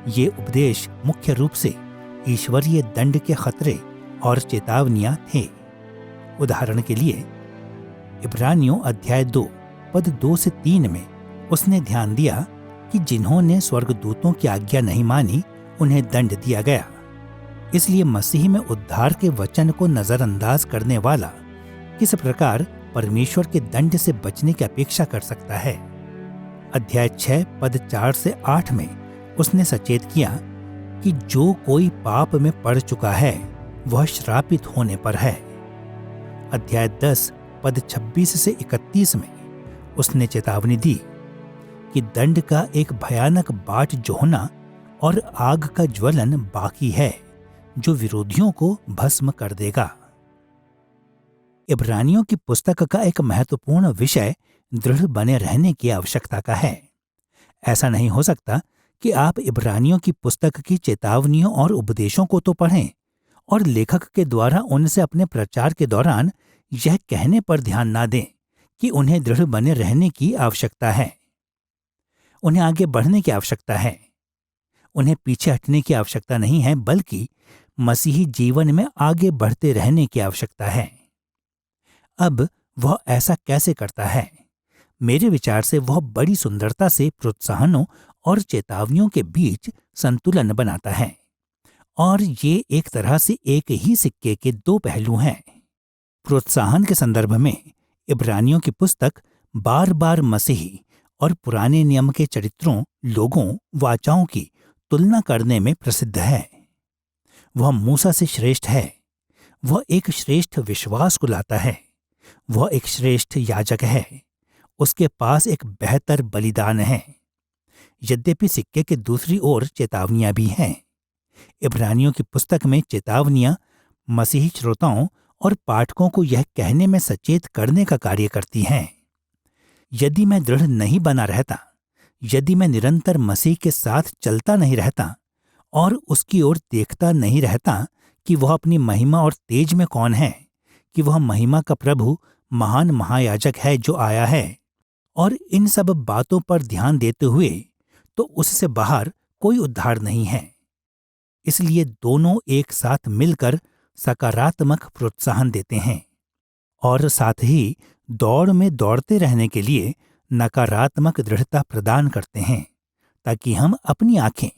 ये उपदेश मुख्य रूप से ईश्वरीय दंड के खतरे और चेतावनियां थे। उदाहरण के लिए इब्रानियों अध्याय 2 पद 2 से 3 में उसने ध्यान दिया कि जिन्होंने स्वर्गदूतों की आज्ञा नहीं मानी उन्हें दंड दिया गया। इसलिए मसीह में उद्धार के वचन को नजरअंदाज करने वाला किस प्रकार परमेश्वर के दंड से बचने की अपेक्षा कर सकता है। अध्याय 6 पद 4 से 8 में उसने सचेत किया कि जो कोई पाप में पड़ चुका है वह श्रापित होने पर है। अध्याय 10 पद 26 से 31 में उसने चेतावनी दी कि दंड का एक भयानक बाट जोहना और आग का ज्वलन बाकी है जो विरोधियों को भस्म कर देगा। इब्रानियों की पुस्तक का एक महत्वपूर्ण विषय दृढ़ बने रहने की आवश्यकता का है। ऐसा नहीं हो सकता कि आप इब्रानियों की पुस्तक की चेतावनियों और उपदेशों को तो पढ़ें और लेखक के द्वारा उनसे अपने प्रचार के दौरान यह कहने पर ध्यान ना दें कि उन्हें दृढ़ बने रहने की आवश्यकता है, उन्हें आगे बढ़ने की आवश्यकता है, उन्हें पीछे हटने की आवश्यकता नहीं है, बल्कि मसीही जीवन में आगे बढ़ते रहने की आवश्यकता है। अब वह ऐसा कैसे करता है? मेरे विचार से वह बड़ी सुंदरता से प्रोत्साहनों और चेतावनियों के बीच संतुलन बनाता है, और ये एक तरह से एक ही सिक्के के दो पहलू हैं। प्रोत्साहन के संदर्भ में इब्रानियों की पुस्तक बार बार मसीही और पुराने नियम के चरित्रों, लोगों, वाचाओं की तुलना करने में प्रसिद्ध है। वह मूसा से श्रेष्ठ है, वह एक श्रेष्ठ विश्वास को लाता है, वह एक श्रेष्ठ याजक है, उसके पास एक बेहतर बलिदान है। यद्यपि सिक्के के दूसरी ओर चेतावनियां भी हैं। इब्रानियों की पुस्तक में चेतावनियां मसीही श्रोताओं और पाठकों को यह कहने में सचेत करने का कार्य करती हैं, यदि मैं दृढ़ नहीं बना रहता, यदि मैं निरंतर मसीह के साथ चलता नहीं रहता और उसकी ओर देखता नहीं रहता कि वह अपनी महिमा और तेज में कौन है, कि वह महिमा का प्रभु महान महायाजक है जो आया है, और इन सब बातों पर ध्यान देते हुए, तो उससे बाहर कोई उद्धार नहीं है। इसलिए दोनों एक साथ मिलकर सकारात्मक प्रोत्साहन देते हैं और साथ ही दौड़ में दौड़ते रहने के लिए नकारात्मक दृढ़ता प्रदान करते हैं, ताकि हम अपनी आंखें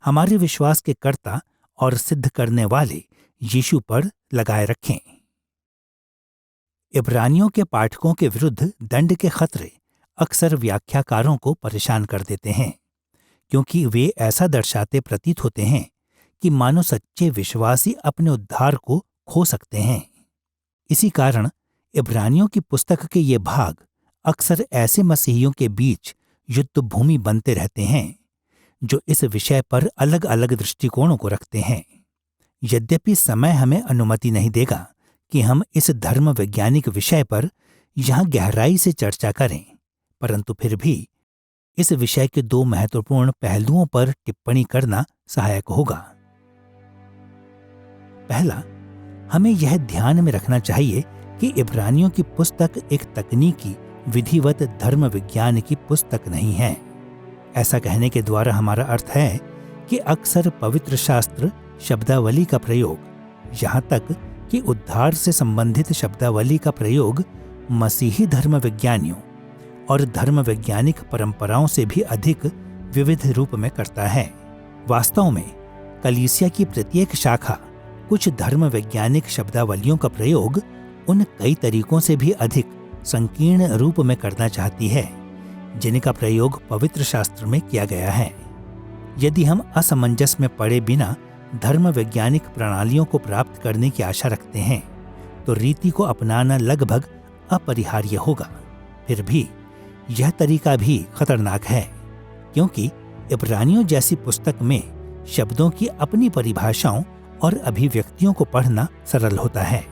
हमारे विश्वास के कर्ता और सिद्ध करने वाले यीशु पर लगाए रखें। इब्रानियों के पाठकों के विरुद्ध दंड के खतरे अक्सर व्याख्याकारों को परेशान कर देते हैं, क्योंकि वे ऐसा दर्शाते प्रतीत होते हैं कि मानो सच्चे विश्वासी अपने उद्धार को खो सकते हैं। इसी कारण इब्रानियों की पुस्तक के ये भाग अक्सर ऐसे मसीहियों के बीच युद्ध भूमि बनते रहते हैं जो इस विषय पर अलग अलग दृष्टिकोणों को रखते हैं। यद्यपि समय हमें अनुमति नहीं देगा कि हम इस धर्म वैज्ञानिक विषय पर यहाँ गहराई से चर्चा करें, परंतु फिर भी इस विषय के दो महत्वपूर्ण पहलुओं पर टिप्पणी करना सहायक होगा। पहला, हमें यह ध्यान में रखना चाहिए कि इब्रानियों की पुस्तक एक तकनीकी विधिवत धर्म विज्ञान की पुस्तक नहीं है। ऐसा कहने के द्वारा हमारा अर्थ है कि अक्सर पवित्र शास्त्र शब्दावली का प्रयोग, यहाँ तक कि उद्धार से संबंधित शब्दावली का प्रयोग मसीही धर्म विज्ञानियों और धर्म वैज्ञानिक परंपराओं से भी अधिक विविध रूप में करता है। वास्तव में कलीसिया की प्रत्येक शाखा कुछ धर्म वैज्ञानिक शब्दावलियों का प्रयोग उन कई तरीकों से भी अधिक संकीर्ण रूप में करना चाहती है जिनका प्रयोग पवित्र शास्त्र में किया गया है। यदि हम असमंजस में पड़े बिना धर्म वैज्ञानिक प्रणालियों को प्राप्त करने की आशा रखते हैं तो रीति को अपनाना लगभग अपरिहार्य होगा। फिर भी यह तरीका भी खतरनाक है, क्योंकि इब्रानियों जैसी पुस्तक में शब्दों की अपनी परिभाषाओं और अभिव्यक्तियों को पढ़ना सरल होता है।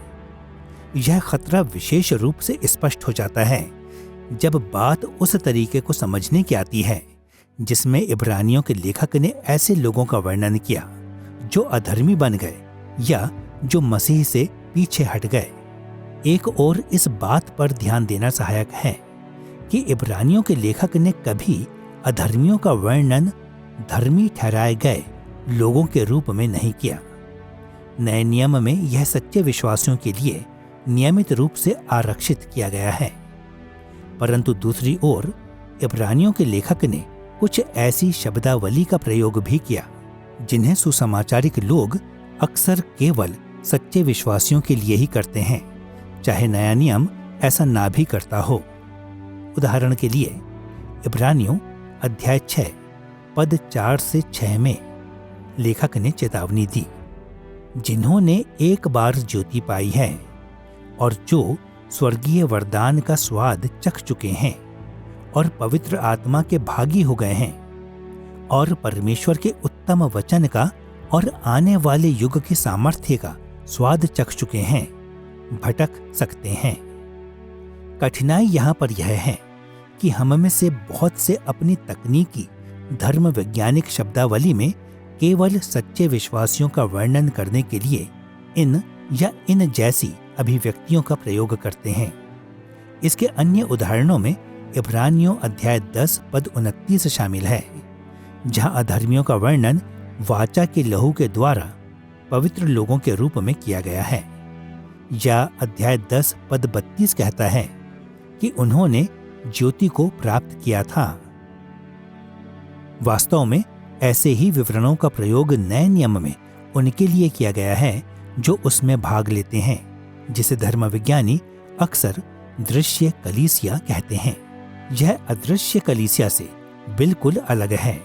यह खतरा विशेष रूप से स्पष्ट हो जाता है जब बात उस तरीके को समझने की आती है जिसमें इब्रानियों के लेखक ने ऐसे लोगों का वर्णन किया जो अधर्मी बन गए या जो मसीह से पीछे हट गए। एक और इस बात पर ध्यान देना सहायक है कि इब्रानियों के लेखक ने कभी अधर्मियों का वर्णन धर्मी ठहराए गए लोगों के रूप में नहीं किया। नए नियम में यह सच्चे विश्वासियों के लिए नियमित रूप से आरक्षित किया गया है, परंतु दूसरी ओर इब्रानियों के लेखक ने कुछ ऐसी शब्दावली का प्रयोग भी किया जिन्हें सुसमाचारिक लोग अक्सर केवल सच्चे विश्वासियों के लिए ही करते हैं, चाहे नया नियम ऐसा ना भी करता हो। उदाहरण के लिए इब्रानियों अध्याय 6 पद 4 से 6 में लेखक ने चेतावनी दी, जिन्होंने एक बार ज्योति पाई है और जो स्वर्गीय वरदान का स्वाद चख चुके हैं और पवित्र आत्मा के भागी हो गए हैं और परमेश्वर के उत्तम वचन का और आने वाले युग के सामर्थ्य का स्वाद चख चुके हैं, भटक सकते हैं। कठिनाई यहाँ पर यह है कि हम में से बहुत से अपनी तकनीकी धर्म वैज्ञानिक शब्दावली में केवल सच्चे विश्वासियों का वर्णन करने के लिए इन या इन जैसी अभिव्यक्तियों का प्रयोग करते हैं। इसके अन्य उदाहरणों में इब्रानियों अध्याय 10 पद 29 शामिल है, जहां अधर्मियों का वर्णन वाचा के लहू के द्वारा पवित्र लोगों के रूप में किया गया है, या अध्याय 10 पद 32 कहता है कि उन्होंने ज्योति को प्राप्त किया था। वास्तव में ऐसे ही विवरणों का प्रयोग नए नियम में उनके लिए किया गया है जो उसमें भाग लेते हैं, जिसे धर्मविज्ञानी अक्सर दृश्य कलीसिया कहते हैं। यह अदृश्य कलीसिया से बिल्कुल अलग है।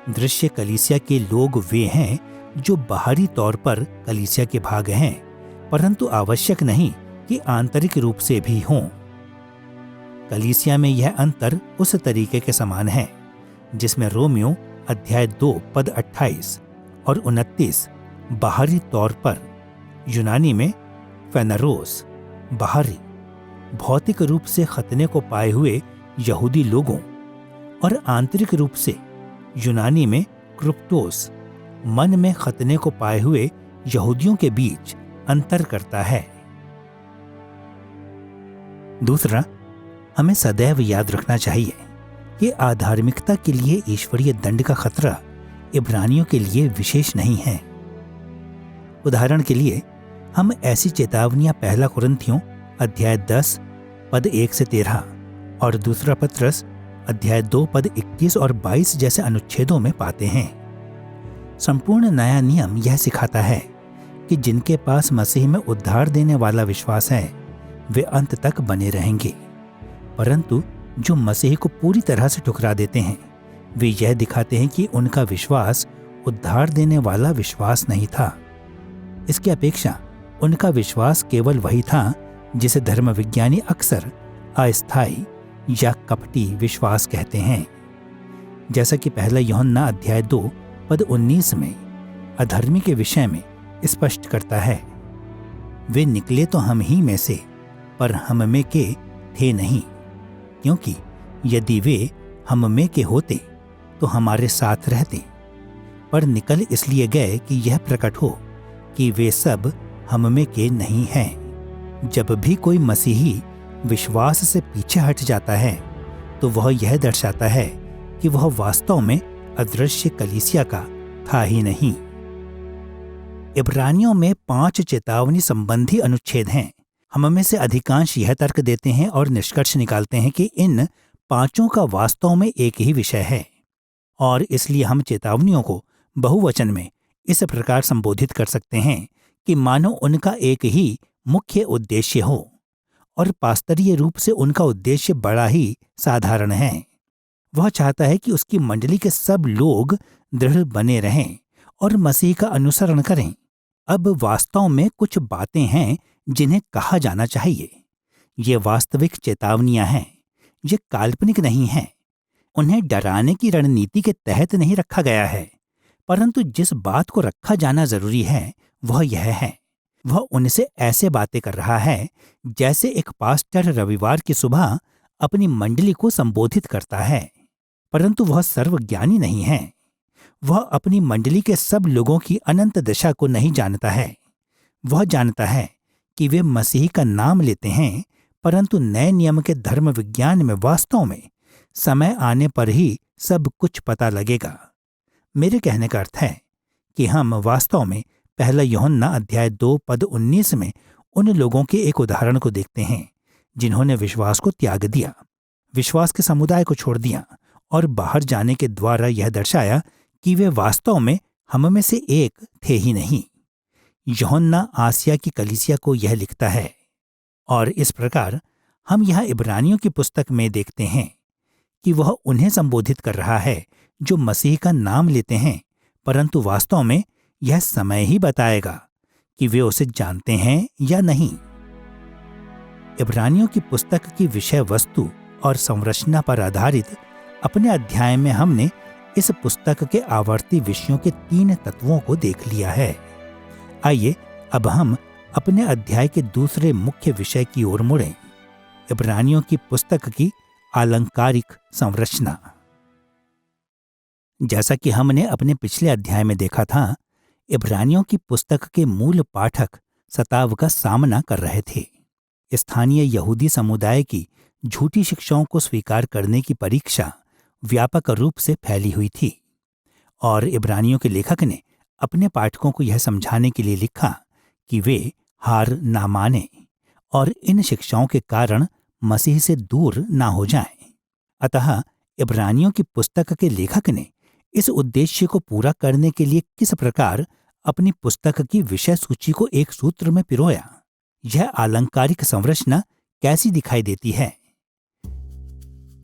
दृश्य कलीसिया के लोग वे हैं जो बाहरी तौर पर कलीसिया के भाग हैं, परंतु आवश्यक नहीं कि आंतरिक रूप से भी हों। कलीसिया में यह अंतर उस तरीके के समान है जिसमें रोमियो अध्याय 2 पद 28 और 29 बाहरी तौर पर, यूनानी में फेनरोस बाहरी भौतिक रूप से खतने को पाए हुए यहूदी लोगों और आंतरिक रूप से, यूनानी में क्रिप्टोस मन में खतने को पाए हुए यहूदियों के बीच अंतर करता है। दूसरा, हमें सदैव याद रखना चाहिए कि अधार्मिकता के लिए ईश्वरीय दंड का खतरा इब्रानियों के लिए विशेष नहीं है। उदाहरण के लिए हम ऐसी चेतावनियां पहला कुरिन्थियों अध्याय 10 पद 1 से 13 और दूसरा पत्रस अध्याय 2 पद 21 और 22 जैसे अनुच्छेदों में पाते हैं। संपूर्ण नया नियम यह सिखाता है कि जिनके पास मसीह में उद्धार देने वाला विश्वास है वे अंत तक बने रहेंगे, परंतु जो मसीह को पूरी तरह से ठुकरा देते हैं वे यह दिखाते हैं कि उनका विश्वास उद्धार देने वाला विश्वास नहीं था। इसकी अपेक्षा उनका विश्वास केवल वही था जिसे धर्मविज्ञानी अक्सर अस्थायी या कपटी विश्वास कहते हैं। जैसा कि पहला यूहन्ना अध्याय 2 पद 19 में अधर्मी के विषय में स्पष्ट करता है, वे निकले तो हम ही में से, पर हम में के थे नहीं, क्योंकि यदि वे हम में के होते तो हमारे साथ रहते, पर निकल इसलिए गए कि यह प्रकट हो कि वे सब हम में के नहीं हैं। जब भी कोई मसीही विश्वास से पीछे हट जाता है तो वह यह दर्शाता है कि वह वास्तव में अदृश्य कलीसिया का था ही नहीं। इब्रानियों में 5 चेतावनी संबंधी अनुच्छेद हैं। हम में से अधिकांश यह तर्क देते हैं और निष्कर्ष निकालते हैं कि इन 5 का वास्तव में एक ही विषय है, और इसलिए हम चेतावनियों को बहुवचन में इस प्रकार संबोधित कर सकते हैं कि मानो उनका एक ही मुख्य उद्देश्य हो, और पास्तरीय रूप से उनका उद्देश्य बड़ा ही साधारण है। वह चाहता है कि उसकी मंडली के सब लोग दृढ़ बने रहें और मसीह का अनुसरण करें। अब वास्तव में कुछ बातें हैं जिन्हें कहा जाना चाहिए। ये वास्तविक चेतावनियां हैं। ये काल्पनिक नहीं हैं। उन्हें डराने की रणनीति के तहत नहीं रखा गया है, परंतु जिस बात को रखा जाना जरूरी है वह यह है, वह उनसे ऐसे बातें कर रहा है जैसे एक पास्टर रविवार की सुबह अपनी मंडली को संबोधित करता है। परंतु वह सर्वज्ञानी नहीं है। वह अपनी मंडली के सब लोगों की अनंत दशा को नहीं जानता है। वह जानता है कि वे मसीह का नाम लेते हैं, परंतु नए नियम के धर्म विज्ञान में वास्तव में समय आने पर ही सब कुछ पता लगेगा। मेरे कहने का अर्थ है कि हम वास्तव में पहला यूहन्ना अध्याय 2 पद 19 में उन लोगों के एक उदाहरण को देखते हैं जिन्होंने विश्वास को त्याग दिया, विश्वास के समुदाय को छोड़ दिया और बाहर जाने के द्वारा यह दर्शाया कि वे वास्तव में हम में से एक थे ही नहीं। यूहन्ना आसिया की कलीसिया को यह लिखता है और इस प्रकार हम यहाँ इब्रानियों की पुस्तक में देखते हैं कि वह उन्हें संबोधित कर रहा है जो मसीह का नाम लेते हैं, परंतु वास्तव में यह समय ही बताएगा कि वे उसे जानते हैं या नहीं। इब्रानियों की पुस्तक की विषय वस्तु और संरचना पर आधारित अपने अध्याय में हमने इस पुस्तक के आवर्ती विषयों के 3 तत्वों को देख लिया है। आइए अब हम अपने अध्याय के दूसरे मुख्य विषय की ओर मुड़ें, इब्रानियों की पुस्तक की आलंकारिक संरचना। जैसा कि हमने अपने पिछले अध्याय में देखा था, इब्रानियों की पुस्तक के मूल पाठक सताव का सामना कर रहे थे। स्थानीय यहूदी समुदाय की झूठी शिक्षाओं को स्वीकार करने की परीक्षा व्यापक रूप से फैली हुई थी और इब्रानियों के लेखक ने अपने पाठकों को यह समझाने के लिए लिखा कि वे हार ना माने और इन शिक्षाओं के कारण मसीह से दूर ना हो जाएं। अतः इब्रानियों की पुस्तक के लेखक ने इस उद्देश्य को पूरा करने के लिए किस प्रकार अपनी पुस्तक की विषय सूची को एक सूत्र में पिरोया। यह आलंकारिक संरचना कैसी दिखाई देती है?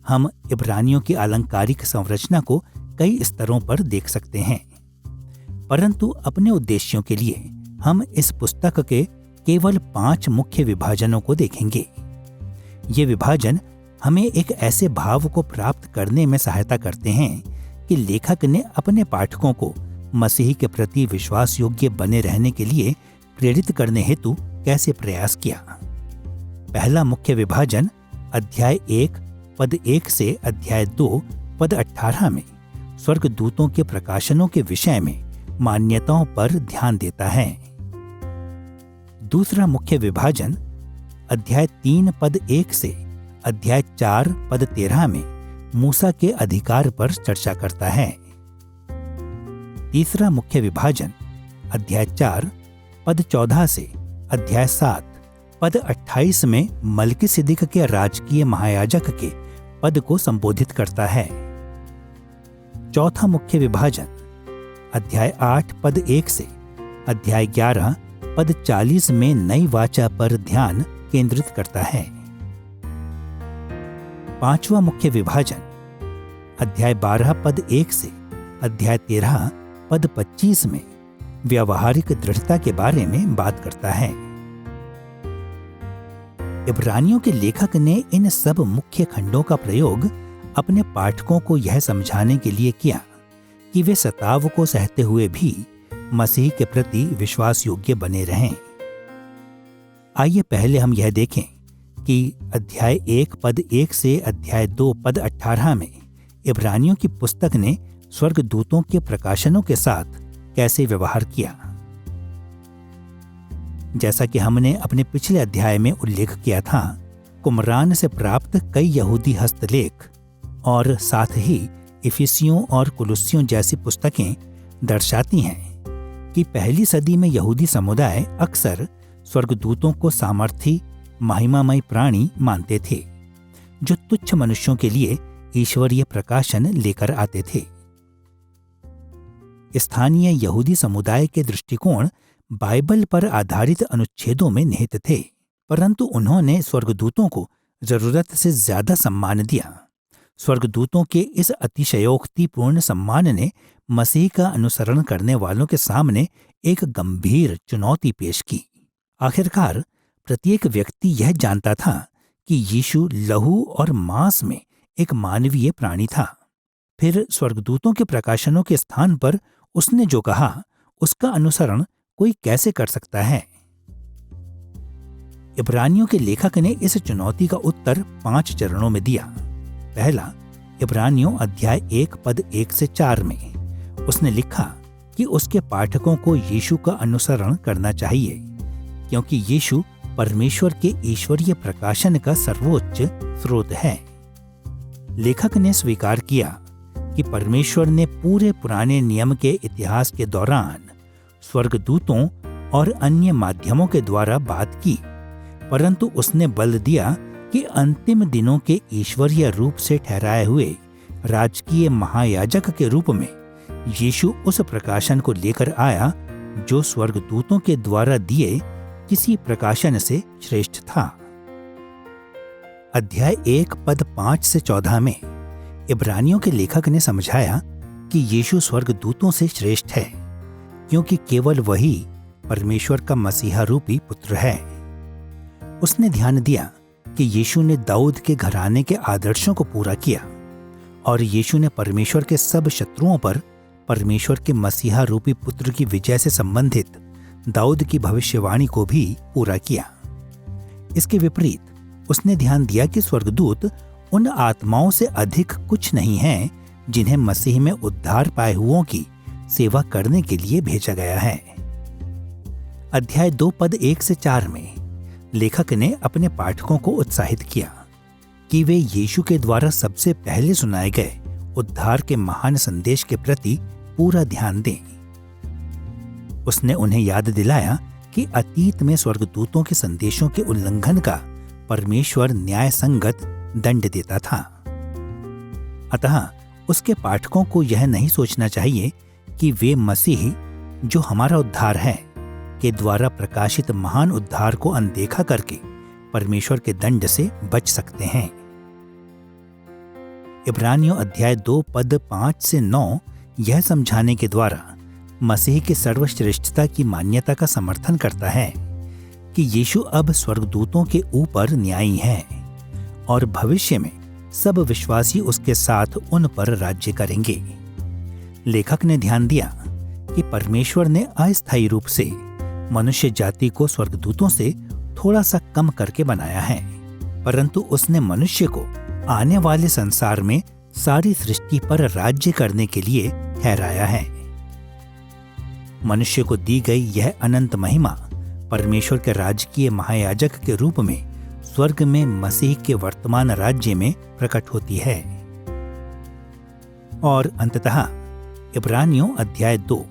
हम इब्रानियों की आलंकारिक संरचना को कई स्तरों पर देख सकते हैं, परंतु अपने उद्देश्यों के लिए हम इस पुस्तक के केवल 5 मुख्य विभाजनों को देखेंगे। ये विभाजन हमें एक ऐसे भाव को प्राप्त करने में सहायता करते हैं कि लेखक ने अपने पाठकों को मसीह के प्रति विश्वास योग्य बने रहने के लिए प्रेरित करने हेतु कैसे प्रयास किया। पहला मुख्य विभाजन अध्याय 1 पद 1 से अध्याय 2 पद 18 में स्वर्गदूतों के प्रकाशनों के विषय में मान्यताओं पर ध्यान देता है। दूसरा मुख्य विभाजन अध्याय 3 पद 1 से अध्याय 4 पद 13 में मूसा के अधिकार पर चर्चा करता है। तीसरा मुख्य विभाजन अध्याय 4 पद 14 से अध्याय 7 पद 28 में मल्कीसिदक के राजकीय महायाजक के पद को संबोधित करता है। चौथा मुख्य विभाजन अध्याय 8 पद 1 से अध्याय 11 पद 40 में नई वाचा पर ध्यान केंद्रित करता है। पांचवा मुख्य विभाजन अध्याय 12 पद 1 से अध्याय 13 पद 25 में व्यावहारिक दृढ़ता के बारे में बात करता है। इब्रानियों के लेखक ने इन सब मुख्य खंडों का प्रयोग अपने पाठकों को यह समझाने के लिए किया कि वे सताव को सहते हुए भी मसीह के प्रति विश्वास योग्य बने रहें। आइए पहले हम यह देखें कि अध्याय 1 पद 1 से अध्याय 2 पद 18 में इब्रानियों की पुस्तक ने स्वर्गदूतों के प्रकाशनों के साथ कैसे व्यवहार किया। जैसा कि हमने अपने पिछले अध्याय में उल्लेख किया था, कुमरान से प्राप्त कई यहूदी हस्तलेख और साथ ही इफिसियों और कुलुस्सियों जैसी पुस्तकें दर्शाती हैं कि पहली सदी में यहूदी समुदाय अक्सर स्वर्गदूतों को सामर्थी महिमामय प्राणी मानते थे जो तुच्छ मनुष्यों के लिए ईश्वरीय प्रकाशन लेकर आते थे। स्थानीय यहूदी समुदाय के दृष्टिकोण बाइबल पर आधारित अनुच्छेदों में निहित थे, परंतु उन्होंने स्वर्गदूतों को जरूरत से ज्यादा सम्मान दिया। स्वर्गदूतों के इस अतिशयोक्तिपूर्ण सम्मान ने मसीह का अनुसरण करने वालों के सामने एक गंभीर चुनौती पेश की। आखिरकार प्रत्येक व्यक्ति यह जानता था कि यीशु लहू और मांस में एक मानवीय प्राणी था। फिर स्वर्गदूतों के प्रकाशनों के स्थान पर उसने जो कहा उसका अनुसरण कोई कैसे कर सकता है? इब्रानियों के लेखक ने इस चुनौती का उत्तर 5 चरणों में दिया। पहला, इब्रानियों अध्याय 1 पद 1 से 4 में उसने लिखा कि उसके पाठकों को यीशु का अनुसरण करना चाहिए, क्योंकि यीशु परमेश्वर के ईश्वरीय प्रकाशन का सर्वोच्च स्रोत है। लेखक ने स्वीकार किया कि परमेश्वर ने पूरे पुराने नियम के इतिहास के दौरान स्वर्गदूतों और अन्य माध्यमों के द्वारा बात की, परंतु उसने बल दिया कि अंतिम दिनों के ईश्वरीय रूप से ठहराए हुए राजकीय महायाजक के रूप में यीशु उस प्रकाशन को लेकर आया जो स्वर्गदूतों के द्वारा दिए किसी प्रकाशन से श्रेष्ठ था। अध्याय 1 पद 5 से 14 में इब्रानियों के लेखक ने समझाया कि यीशु स्वर्गदूतों से श्रेष्ठ है, क्योंकि केवल वही परमेश्वर का मसीहा रूपी पुत्र है। उसने ध्यान दिया कि यीशु ने दाऊद के घराने के आदर्शों को पूरा किया और यीशु ने परमेश्वर के सब शत्रुओं पर परमेश्वर के मसीहा रूपी पुत्र की विजय से संबंधित दाऊद की भविष्यवाणी को भी पूरा किया। इसके विपरीत उसने ध्यान दिया कि स्वर्गदूत उन आत्माओं से अधिक कुछ नहीं हैं जिन्हें मसीह में उद्धार पाए हुओं की सेवा करने के लिए भेजा गया है। अध्याय 2 पद 1 से 4 में लेखक ने अपने पाठकों को उत्साहित किया कि वे यीशु के द्वारा सबसे पहले सुनाए गए उद्धार के महान संदेश के प्रति पूरा ध्यान दें। उसने उन्हें याद दिलाया कि अतीत में स्वर्गदूतों के संदेशों के उल्लंघन का परमेश्वर न्याय संगत दंड देता था। अतः उसके पाठकों को यह नहीं सोचना चाहिए कि वे मसीह, जो हमारा उद्धार है, के द्वारा प्रकाशित महान उद्धार को अनदेखा करके परमेश्वर के दंड से बच सकते हैं। इब्रानियों अध्याय 2 पद 5 से 9 यह समझाने के द्वारा मसीह की सर्वश्रेष्ठता की मान्यता का समर्थन करता है कि यीशु अब स्वर्गदूतों के ऊपर न्यायी है और भविष्य में सब विश्वासी उसके साथ उन पर राज्य करेंगे। लेखक ने ध्यान दिया कि परमेश्वर ने अस्थायी रूप से मनुष्य जाति को स्वर्गदूतों से थोड़ा सा कम करके बनाया है, परंतु उसने मनुष्य को आने वाले संसार में सारी सृष्टि पर राज्य करने के लिए ठहराया है। मनुष्य को दी गई यह अनंत महिमा परमेश्वर के राजकीय महायाजक के रूप में स्वर्ग में मसीह के वर्तमान राज्य में प्रकट होती है। और अंततः इब्रानियों अध्याय 2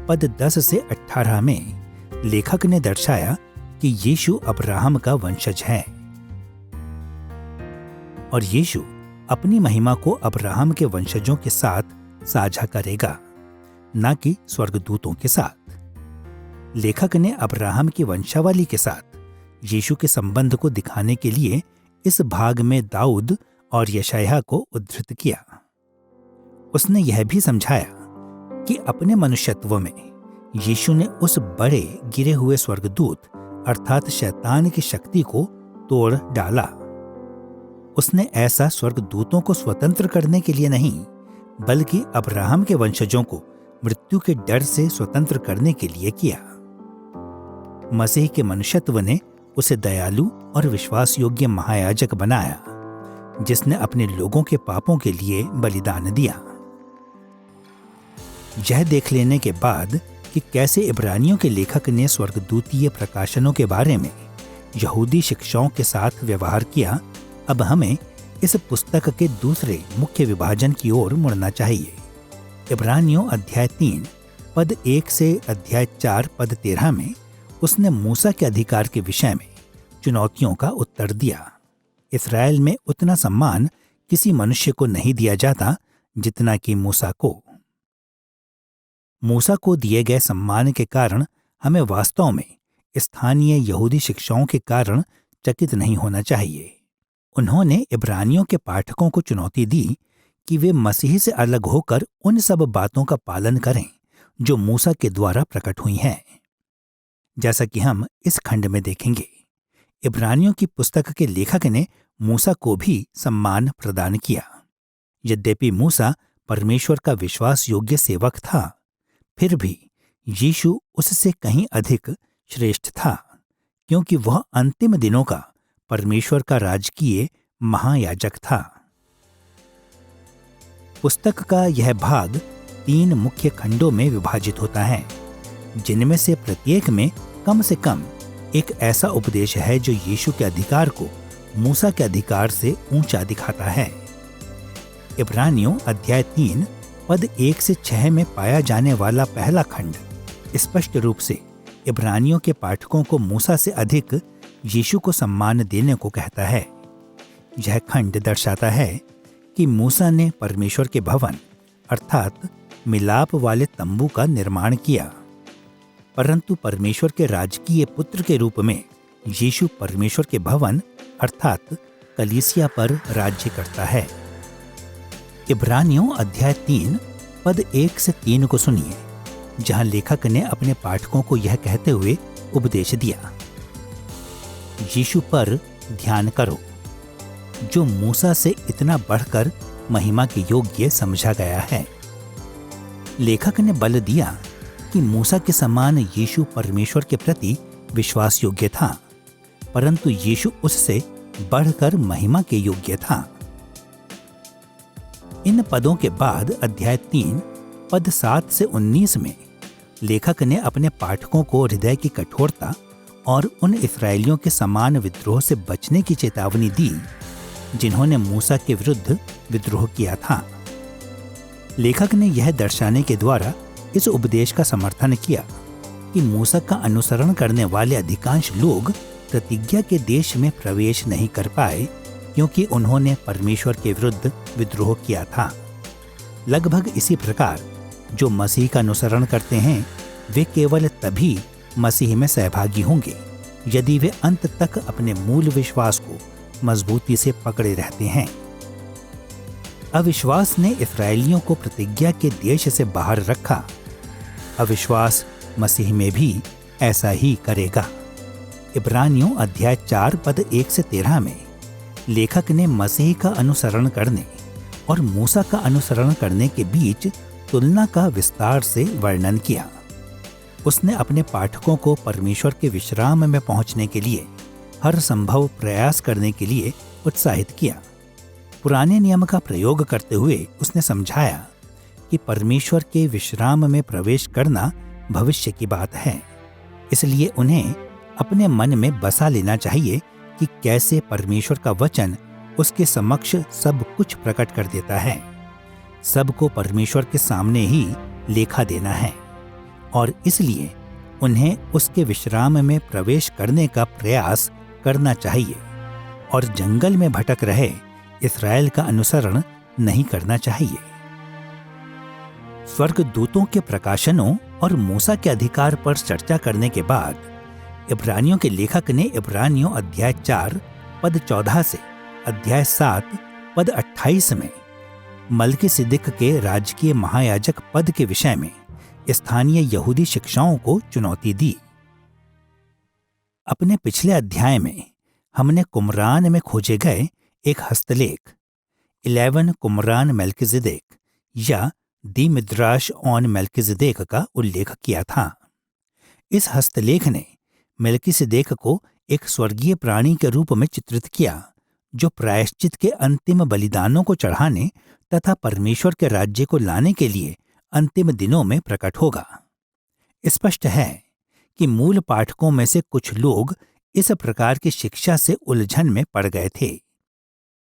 पद 10 से 18 में लेखक ने दर्शाया कि यीशु अब्राहम का वंशज है और यीशु अपनी महिमा को अब्राहम के वंशजों के साथ साझा करेगा, न कि स्वर्गदूतों के साथ। लेखक ने अब्राहम की वंशावली के साथ यीशु के संबंध को दिखाने के लिए इस भाग में दाऊद और यशायाह को उद्धृत किया। उसने यह भी समझाया कि अपने मनुष्यत्व में यीशु ने उस बड़े गिरे हुए स्वर्गदूत अर्थात शैतान की शक्ति को तोड़ डाला। उसने ऐसा स्वर्गदूतों को स्वतंत्र करने के लिए नहीं, बल्कि अब्राहम के वंशजों को मृत्यु के डर से स्वतंत्र करने के लिए किया। मसीह के मनुष्यत्व ने उसे दयालु और विश्वास योग्य महायाजक बनाया, जिसने अपने लोगों के पापों के लिए बलिदान दिया। यह देख लेने के बाद कि कैसे इब्रानियों के लेखक ने स्वर्गदूतीय प्रकाशनों के बारे में यहूदी शिक्षाओं के साथ व्यवहार किया, अब हमें इस पुस्तक के दूसरे मुख्य विभाजन की ओर मुड़ना चाहिए। इब्रानियों अध्याय 3 पद 1 से अध्याय 4 पद 13 में उसने मूसा के अधिकार के विषय में चुनौतियों का उत्तर दिया। इस्राएल में उतना सम्मान किसी मनुष्य को नहीं दिया जाता जितना कि मूसा को। मूसा को दिए गए सम्मान के कारण हमें वास्तव में स्थानीय यहूदी शिक्षाओं के कारण चकित नहीं होना चाहिए। उन्होंने इब्रानियों के पाठकों को चुनौती दी कि वे मसीह से अलग होकर उन सब बातों का पालन करें जो मूसा के द्वारा प्रकट हुई हैं। जैसा कि हम इस खंड में देखेंगे, इब्रानियों की पुस्तक के लेखक ने मूसा को भी सम्मान प्रदान किया। यद्यपि मूसा परमेश्वर का विश्वास योग्य सेवक था, फिर भी यीशु उससे कहीं अधिक श्रेष्ठ था, क्योंकि वह अंतिम दिनों का परमेश्वर का राजकीय महायाजक था। पुस्तक का यह भाग 3 मुख्य खंडों में विभाजित होता है, जिनमें से प्रत्येक में कम से कम एक ऐसा उपदेश है जो यीशु के अधिकार को मूसा के अधिकार से ऊंचा दिखाता है। इब्रानियों अध्याय 3 पद 1 से 6 में पाया जाने वाला पहला खंड स्पष्ट रूप से इब्रानियों के पाठकों को मूसा से अधिक यीशु को सम्मान देने को कहता है। यह खंड दर्शाता है कि मूसा ने परमेश्वर के भवन अर्थात मिलाप वाले तंबू का निर्माण किया, परंतु परमेश्वर के राजकीय पुत्र के रूप में यीशु परमेश्वर के भवन अर्थात कलीसिया पर राज्य करता है। इब्रानियों अध्याय 3 पद 1 से 3 को सुनिए, जहां लेखक ने अपने पाठकों को यह कहते हुए उपदेश दिया, यीशु पर ध्यान करो, जो मूसा से इतना बढ़कर महिमा के योग्य समझा गया है। लेखक ने बल दिया कि मूसा के समान यीशु परमेश्वर के प्रति विश्वास योग्य था, परंतु यीशु उससे बढ़कर महिमा के योग्य था। इन पदों के बाद अध्याय 3 पद 7 से 19 में लेखक ने अपने पाठकों को हृदय की कठोरता और उन इस्राएलियों के समान विद्रोह से बचने की चेतावनी दी जिन्होंने मूसा के विरुद्ध विद्रोह किया था। लेखक ने यह दर्शाने के द्वारा इस उपदेश का समर्थन किया कि मूसा का अनुसरण करने वाले अधिकांश लोग प्रतिज्ञा के देश में प्रवेश नहीं कर पाए, क्योंकि उन्होंने परमेश्वर के विरुद्ध विद्रोह किया था। लगभग इसी प्रकार जो मसीह का अनुसरण करते हैं वे केवल तभी मसीह में सहभागी होंगे यदि वे अंत तक अपने मूल विश्वास को मजबूती से पकड़े रहते हैं। अविश्वास ने इस्राएलियों को प्रतिज्ञा के देश से बाहर रखा। अविश्वास मसीह में भी ऐसा ही करेगा। इब्रानियों अध्याय 4 पद 1 से 13 में लेखक ने मसीह का अनुसरण करने और मूसा का अनुसरण करने के बीच तुलना का विस्तार से वर्णन किया। उसने अपने पाठकों को परमेश्वर के विश्राम में पहुंचने के लिए हर संभव प्रयास करने के लिए उत्साहित किया। पुराने नियम का प्रयोग करते हुए उसने समझाया कि परमेश्वर के विश्राम में प्रवेश करना भविष्य की बात है, इसलिए उन्हें अपने मन में बसा लेना चाहिए कि कैसे परमेश्वर का वचन उसके समक्ष सब कुछ प्रकट कर देता है। सबको परमेश्वर के सामने ही लेखा देना है और इसलिए उन्हें उसके विश्राम में प्रवेश करने का प्रयास करना चाहिए और जंगल में भटक रहे इस्राएल का अनुसरण नहीं करना चाहिए। स्वर्गदूतों के प्रकाशनों और मूसा के अधिकार पर चर्चा करने के बाद इब्रानियों के लेखक ने इब्रानियों अध्याय 4 पद 14 से अध्याय 7 पद 28 में मल्कीसिदक के राजकीय महायाजक पद के विषय में स्थानीय यहूदी शिक्षाओं को चुनौती दी। अपने पिछले अध्याय में हमने कुमरान में खोजे गए एक हस्तलेख 11 कुमरान मेल्किजेदेक या दी मिद्राश ऑन मेल्किजेदेक का उल्लेख किया था। इस हस्तलेख ने मेल्किसेदेक को एक स्वर्गीय प्राणी के रूप में चित्रित किया जो प्रायश्चित के अंतिम बलिदानों को चढ़ाने तथा परमेश्वर के राज्य को लाने के लिए अंतिम दिनों में प्रकट होगा। स्पष्ट है कि मूल पाठकों में से कुछ लोग इस प्रकार की शिक्षा से उलझन में पड़ गए थे।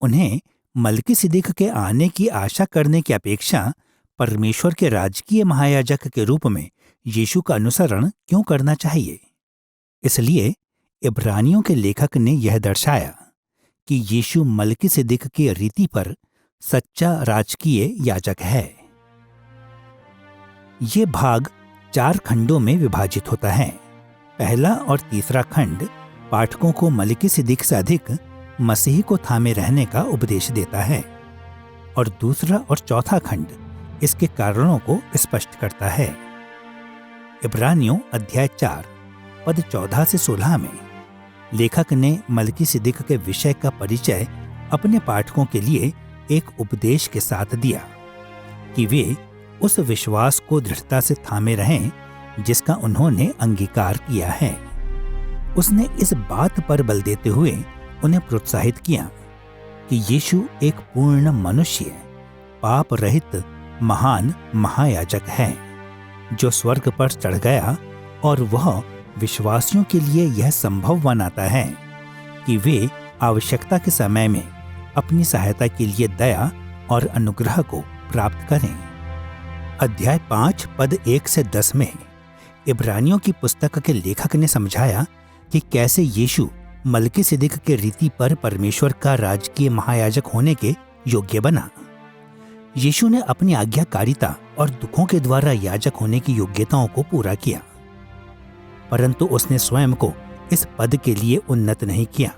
उन्हें मल्कीसिदक के आने की आशा करने की अपेक्षा परमेश्वर के राजकीय महायाजक के रूप में यीशु का अनुसरण क्यों करना चाहिए? इसलिए इब्रानियों के लेखक ने यह दर्शाया कि यीशु मल्कीसिदक की रीति पर सच्चा राजकीय याजक है। ये भाग 4 खंडों में विभाजित होता है। पहला और तीसरा खंड पाठकों को मल्कीसिदक से अधिक मसीह को थामे रहने का उपदेश देता है और दूसरा और चौथा खंड इसके कारणों को स्पष्ट करता है। इब्रानियों अध्याय 4 पद 14 से 16 में लेखक ने मलकीसिदक के विषय का परिचय अपने पाठकों के लिए एक उपदेश के साथ दिया कि वे उस विश्वास को दृढ़ता से थामे रहें जिसका उन्होंने अंगीकार किया है। उसने इस बात पर बल देते हुए उन्हें प्रोत्साहित किया कि यीशु एक पूर्ण मनुष्य, पाप रहित महान महायाजक है जो स्वर्ग पर चढ़ गया, और वह विश्वासियों के लिए यह संभव बनाता है कि वे आवश्यकता के समय में अपनी सहायता के लिए दया और अनुग्रह को प्राप्त करें। अध्याय 5 पद 1 से 10 में इब्रानियों की पुस्तक के लेखक ने समझाया कि कैसे यीशु मलकीसिदक के रीति पर परमेश्वर का राजकीय महायाजक होने के योग्य बना। यीशु ने अपनी आज्ञाकारिता और दुखों के द्वारा याजक होने की योग्यताओं को पूरा किया, परंतु उसने स्वयं को इस पद के लिए उन्नत नहीं किया।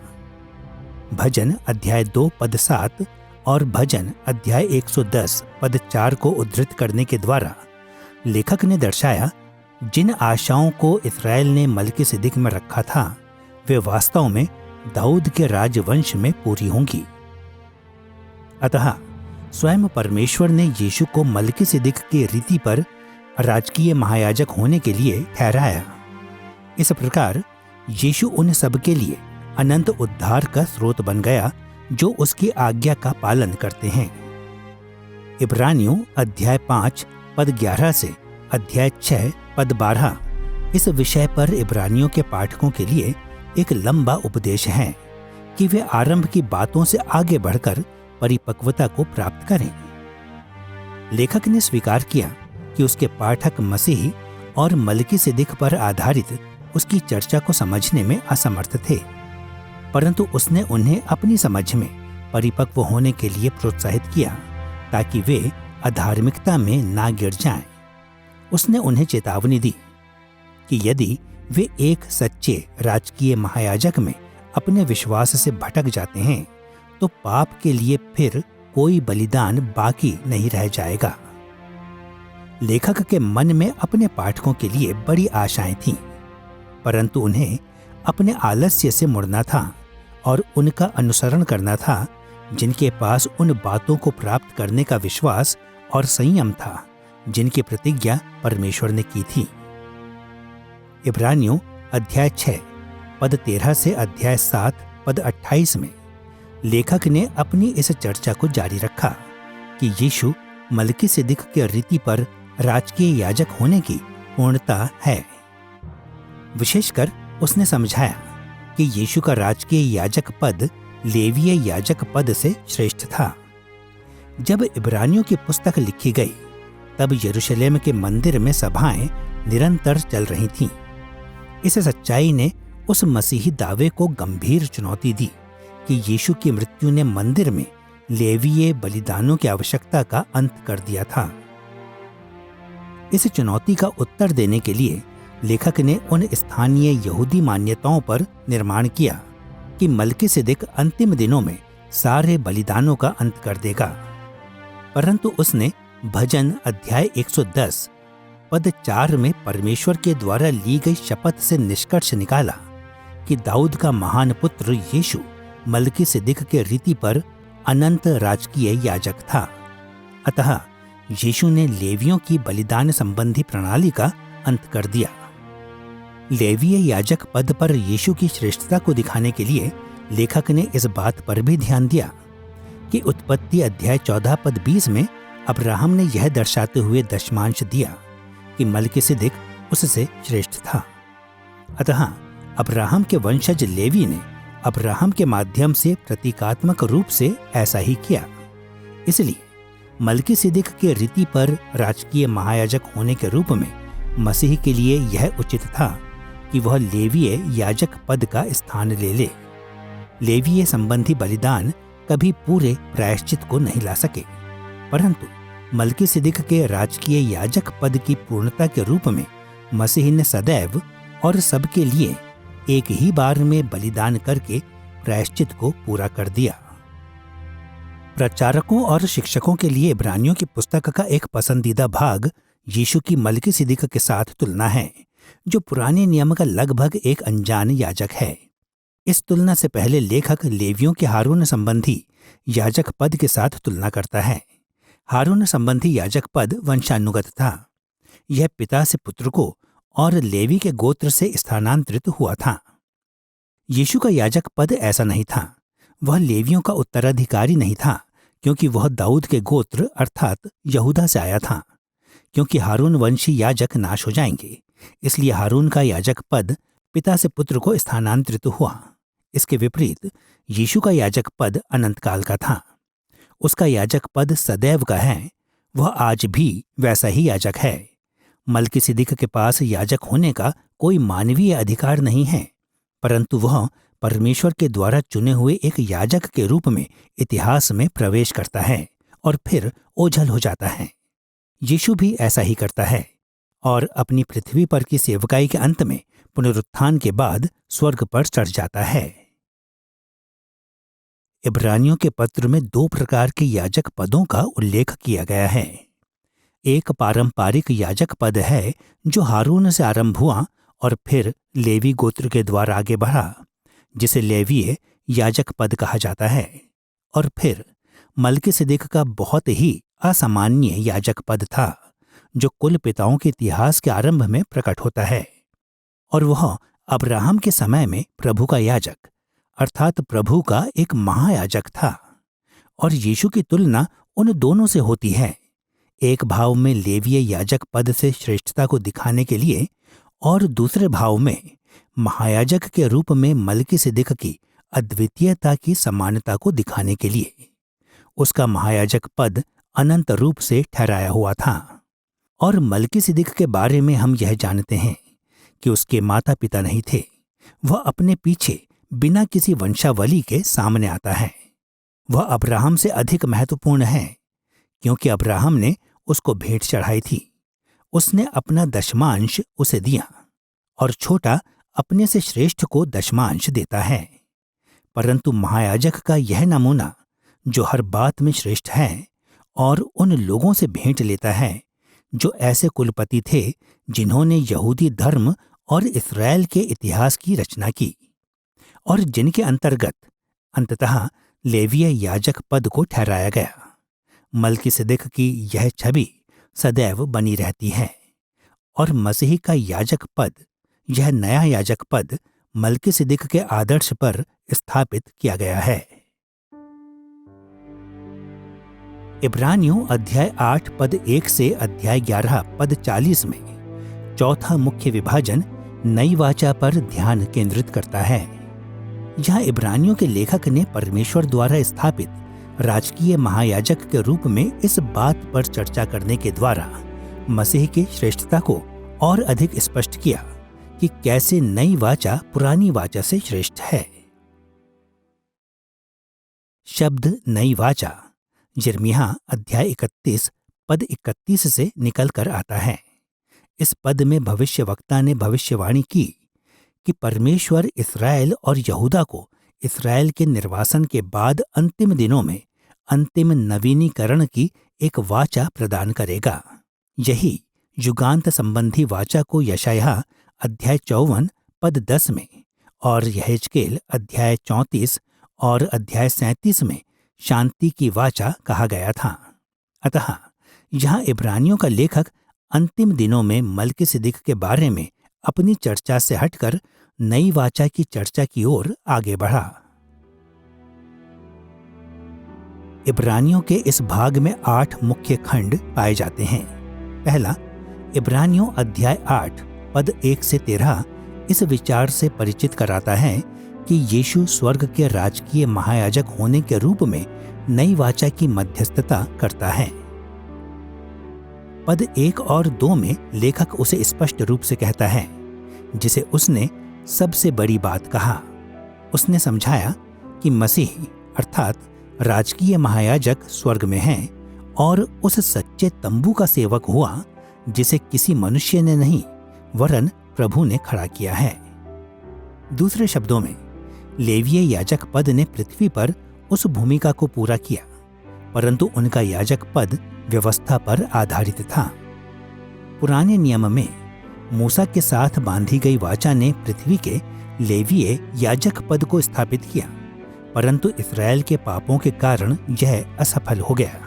भजन अध्याय 2 पद 7 और भजन अध्याय 110 पद 4 को उद्धृत करने के द्वारा लेखक ने दर्शाया जिन आशाओं को इस्राएल ने मलकीसिदक में रखा था वे वास्तव में दाऊद के राजवंश में पूरी होंगी। अतः स्वयं परमेश्वर ने यीशु को मलकीसिदक की रीति पर राजकीय महायाजक होने के लिए ठहराया। इस प्रकार यीशु उन सब के लिए अनंत उद्धार का स्रोत बन गया जो उसकी आज्ञा का पालन करते हैं। इब्रानियों अध्याय 5 पद 11 से अध्याय 6 पद 12 इस विषय पर इब्रानियों के पाठकों के लिए एक लंबा उपदेश है कि वे आरंभ की बातों से आगे बढ़कर परिपक्वता को प्राप्त करें। लेखक ने स्वीकार किया कि उसके पाठक मसीह और मलकीसिदक पर आधारित उसकी चर्चा को समझने में असमर्थ थे, परंतु उसने उन्हें अपनी समझ में परिपक्व होने के लिए प्रोत्साहित किया ताकि वे अधार्मिकता में ना गिर जाएं। उसने उन्हें चेतावनी दी कि यदि वे एक सच्चे राजकीय महायाजक में अपने विश्वास से भटक जाते हैं तो पाप के लिए फिर कोई बलिदान बाकी नहीं रह जाएगा। लेखक के मन में अपने पाठकों के लिए बड़ी आशाएं थीं, परंतु उन्हें अपने आलस्य से मुड़ना था और उनका अनुसरण करना था जिनके पास उन बातों को प्राप्त करने का विश्वास और संयम था जिनकी प्रतिज्ञा परमेश्वर ने की थी। इब्रानियों अध्याय 6 पद 13 से अध्याय 7 पद 28 में लेखक ने अपनी इस चर्चा को जारी रखा कि यीशु मलकीसिदक के रीति पर राजकीय याजक होने की पूर्णता है। विशेषकर उसने समझाया कि यीशु का राजकीय याजक पद लेवीय याजक पद से श्रेष्ठ था। जब इब्रानियों की पुस्तक लिखी गई तब यरूशलेम के मंदिर में सभाएं निरंतर चल रही थीं। इस सच्चाई ने उस मसीही दावे को गंभीर चुनौती दी कि यीशु की मृत्यु ने मंदिर में लेवीय बलिदानों की आवश्यकता का अंत कर दिया था। इस चुनौती का उत्तर देने के लिए लेखक ने उन स्थानीय यहूदी मान्यताओं पर निर्माण किया कि मलकीसिदक अंतिम दिनों में सारे बलिदानों का अंत कर देगा, परंतु उसने भजन अध्याय 110 पद 4 में परमेश्वर के द्वारा ली गई शपथ से निष्कर्ष निकाला कि दाऊद का महान पुत्र यीशु मलकीसिदक के रीति पर अनंत राजकीय याजक था। अतः यीशु ने लेवियों की बलिदान संबंधी प्रणाली का अंत कर दिया। लेवीय याजक पद पर यीशु की श्रेष्ठता को दिखाने के लिए लेखक ने इस बात पर भी ध्यान दिया कि उत्पत्ति अध्याय 14 पद 20 में अब्राहम ने यह दर्शाते हुए दशमांश दिया कि मलकीसिदक उससे श्रेष्ठ था। अतः अब्राहम के वंशज लेवी ने अब्राहम के माध्यम से प्रतीकात्मक रूप से ऐसा ही किया। इसलिए मलकीसिदक के रीति पर राजकीय महायाजक होने के रूप में मसीह के लिए यह उचित था कि वह लेवीय याजक पद का स्थान ले ले। लेवीय संबंधी बलिदान कभी पूरे प्रायश्चित को नहीं ला सके, परंतु मलकीसिदक के राजकीय याजक पद की पूर्णता के रूप में मसीह ने सदैव और सबके लिए एक ही बार में बलिदान करके प्रायश्चित को पूरा कर दिया। प्रचारकों और शिक्षकों के लिए इब्रानियों की पुस्तक का एक पसंदीदा भाग यीशु की मलकीसिदक के साथ तुलना है, जो पुराने नियम का लगभग एक अनजान याजक है। इस तुलना से पहले लेखक लेवियों के हारून संबंधी याजक पद के साथ तुलना करता है। हारून संबंधी याजक पद वंशानुगत था। यह पिता से पुत्र को और लेवी के गोत्र से स्थानांतरित हुआ था। यीशु का याजक पद ऐसा नहीं था। वह लेवियों का उत्तराधिकारी नहीं था, क्योंकि वह दाऊद के गोत्र अर्थात यहूदा से आया था। क्योंकि हारून वंशी याजक नाश हो जाएंगे, इसलिए हारून का याजक पद पिता से पुत्र को स्थानांतरित हुआ। इसके विपरीत यीशु का याजक पद अनंत काल का था। उसका याजक पद सदैव का है। वह आज भी वैसा ही याजक है। मलकीसिदक के पास याजक होने का कोई मानवीय अधिकार नहीं है, परंतु वह परमेश्वर के द्वारा चुने हुए एक याजक के रूप में इतिहास में प्रवेश करता है और फिर ओझल हो जाता है। यीशु भी ऐसा ही करता है और अपनी पृथ्वी पर की सेवकाई के अंत में पुनरुत्थान के बाद स्वर्ग पर चढ़ जाता है। इब्रानियों के पत्र में 2 प्रकार के याजक पदों का उल्लेख किया गया है। एक पारंपरिक याजक पद है जो हारून से आरंभ हुआ और फिर लेवी गोत्र के द्वारा आगे बढ़ा, जिसे लेवीय याजक पद कहा जाता है। और फिर मलकीसिदक का बहुत ही असामान्य याजक पद था, जो कुल पिताओं के इतिहास के आरंभ में प्रकट होता है। और वह अब्राहम के समय में प्रभु का याजक अर्थात प्रभु का एक महायाजक था। और यीशु की तुलना उन दोनों से होती है, एक भाव में लेवीय याजक पद से श्रेष्ठता को दिखाने के लिए और दूसरे भाव में महायाजक के रूप में मलकीसिदक की अद्वितीयता की समानता को दिखाने के लिए। उसका महायाजक पद अनंत रूप से ठहराया हुआ था। और मलकीसिदक के बारे में हम यह जानते हैं कि उसके माता पिता नहीं थे। वह अपने पीछे बिना किसी वंशावली के सामने आता है। वह अब्राहम से अधिक महत्वपूर्ण है, क्योंकि अब्राहम ने उसको भेंट चढ़ाई थी। उसने अपना दशमांश उसे दिया और छोटा अपने से श्रेष्ठ को दशमांश देता है। परंतु महायाजक का यह नमूना, जो हर बात में श्रेष्ठ है और उन लोगों से भेंट लेता है जो ऐसे कुलपति थे जिन्होंने यहूदी धर्म और इस्राएल के इतिहास की रचना की और जिनके अंतर्गत अंततः लेवीय याजक पद को ठहराया गया। मलकीसिदक की यह छवि सदैव बनी रहती है और मसीह का याजक पद, यह नया याजक पद मलकीसिदक के आदर्श पर स्थापित किया गया है। इब्रानियों अध्याय 8 पद 1 से अध्याय 11 पद 40 में चौथा मुख्य विभाजन नई वाचा पर ध्यान केंद्रित करता है। यहाँ इब्रानियों के लेखक ने परमेश्वर द्वारा स्थापित राजकीय महायाजक के रूप में इस बात पर चर्चा करने के द्वारा मसीह की श्रेष्ठता को और अधिक स्पष्ट किया कि कैसे नई वाचा पुरानी वाचा से श्रेष्ठ है। शब्द नई वाचा यिर्मयाह अध्याय 31 पद 31 से निकल कर आता है। इस पद में भविष्यवक्ता ने भविष्यवाणी की कि परमेश्वर इस्राएल और यहूदा को इस्राएल के निर्वासन के बाद अंतिम दिनों में अंतिम नवीनीकरण की एक वाचा प्रदान करेगा। यही युगांत संबंधी वाचा को यशायाह अध्याय 54 पद 10 में और यहेजकेल अध्याय 34 और अध्याय 37 में शांति की वाचा कहा गया था। अतः यहाँ इब्रानियों का लेखक अंतिम दिनों में मलकीसिदक के बारे में अपनी चर्चा से हटकर नई वाचा की चर्चा की ओर आगे बढ़ा। इब्रानियों के इस भाग में 8 मुख्य खंड पाए जाते हैं। पहला, इब्रानियों अध्याय 8 पद 1 से 13 इस विचार से परिचित कराता है कि यीशु स्वर्ग के राजकीय महायाजक होने के रूप में नई वाचा की मध्यस्थता करता है। पद 1 और 2 में लेखक उसे स्पष्ट रूप से कहता है, जिसे उसने सबसे बड़ी बात कहा। उसने समझाया कि मसीह अर्थात राजकीय महायाजक स्वर्ग में है और उस सच्चे तंबू का सेवक हुआ जिसे किसी मनुष्य ने नहीं वरन प्रभु ने खड़ा किया है। दूसरे शब्दों में, लेवीय याजक पद ने पृथ्वी पर उस भूमिका को पूरा किया, परंतु उनका याजक पद व्यवस्था पर आधारित था। पुराने नियम में मूसा के साथ बांधी गई वाचा ने पृथ्वी के लेवीय याजक पद को स्थापित किया, परंतु इस्राएल के पापों के कारण यह असफल हो गया।